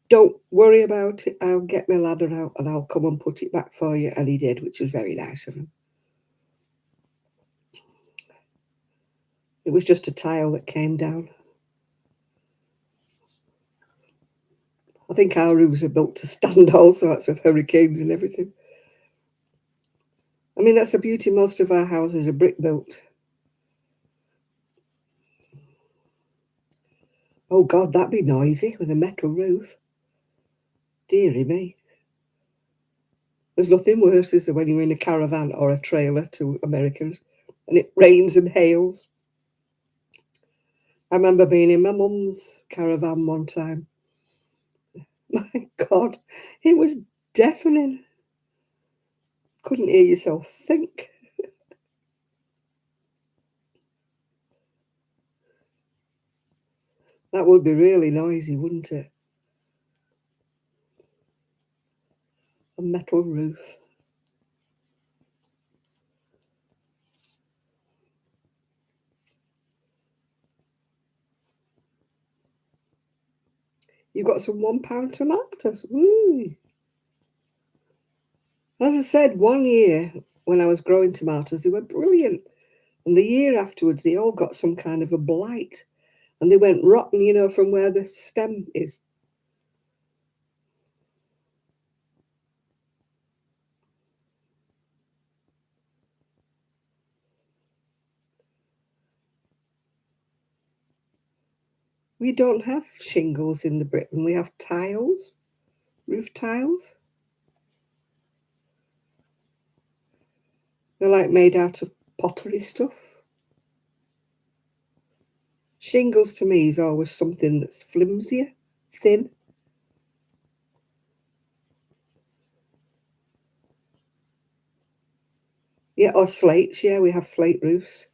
S1: "Don't worry about it, I'll get my ladder out and I'll come and put it back for you." And he did, which was very nice of him. It was just a tile that came down. I think our roofs are built to stand all sorts of hurricanes and everything. I mean, that's the beauty. Most of our houses are brick built. Oh God, that'd be noisy with a metal roof. Deary me. There's nothing worse, is there, when you're in a caravan or a trailer to Americans and it rains and hails. I remember being in my mum's caravan one time. My God, it was deafening. Couldn't hear yourself think. That would be really noisy, wouldn't it? A metal roof. You've got some £1 tomatoes. Woo. As I said, one year when I was growing tomatoes, they were brilliant. And the year afterwards, they all got some kind of a blight. and they went rotten, you know, from where the stem is. We don't have shingles in the Britain. We have tiles, roof tiles. They're like made out of pottery stuff. Shingles to me is always something that's flimsier, thin. Yeah, or slates. Yeah, we have slate roofs.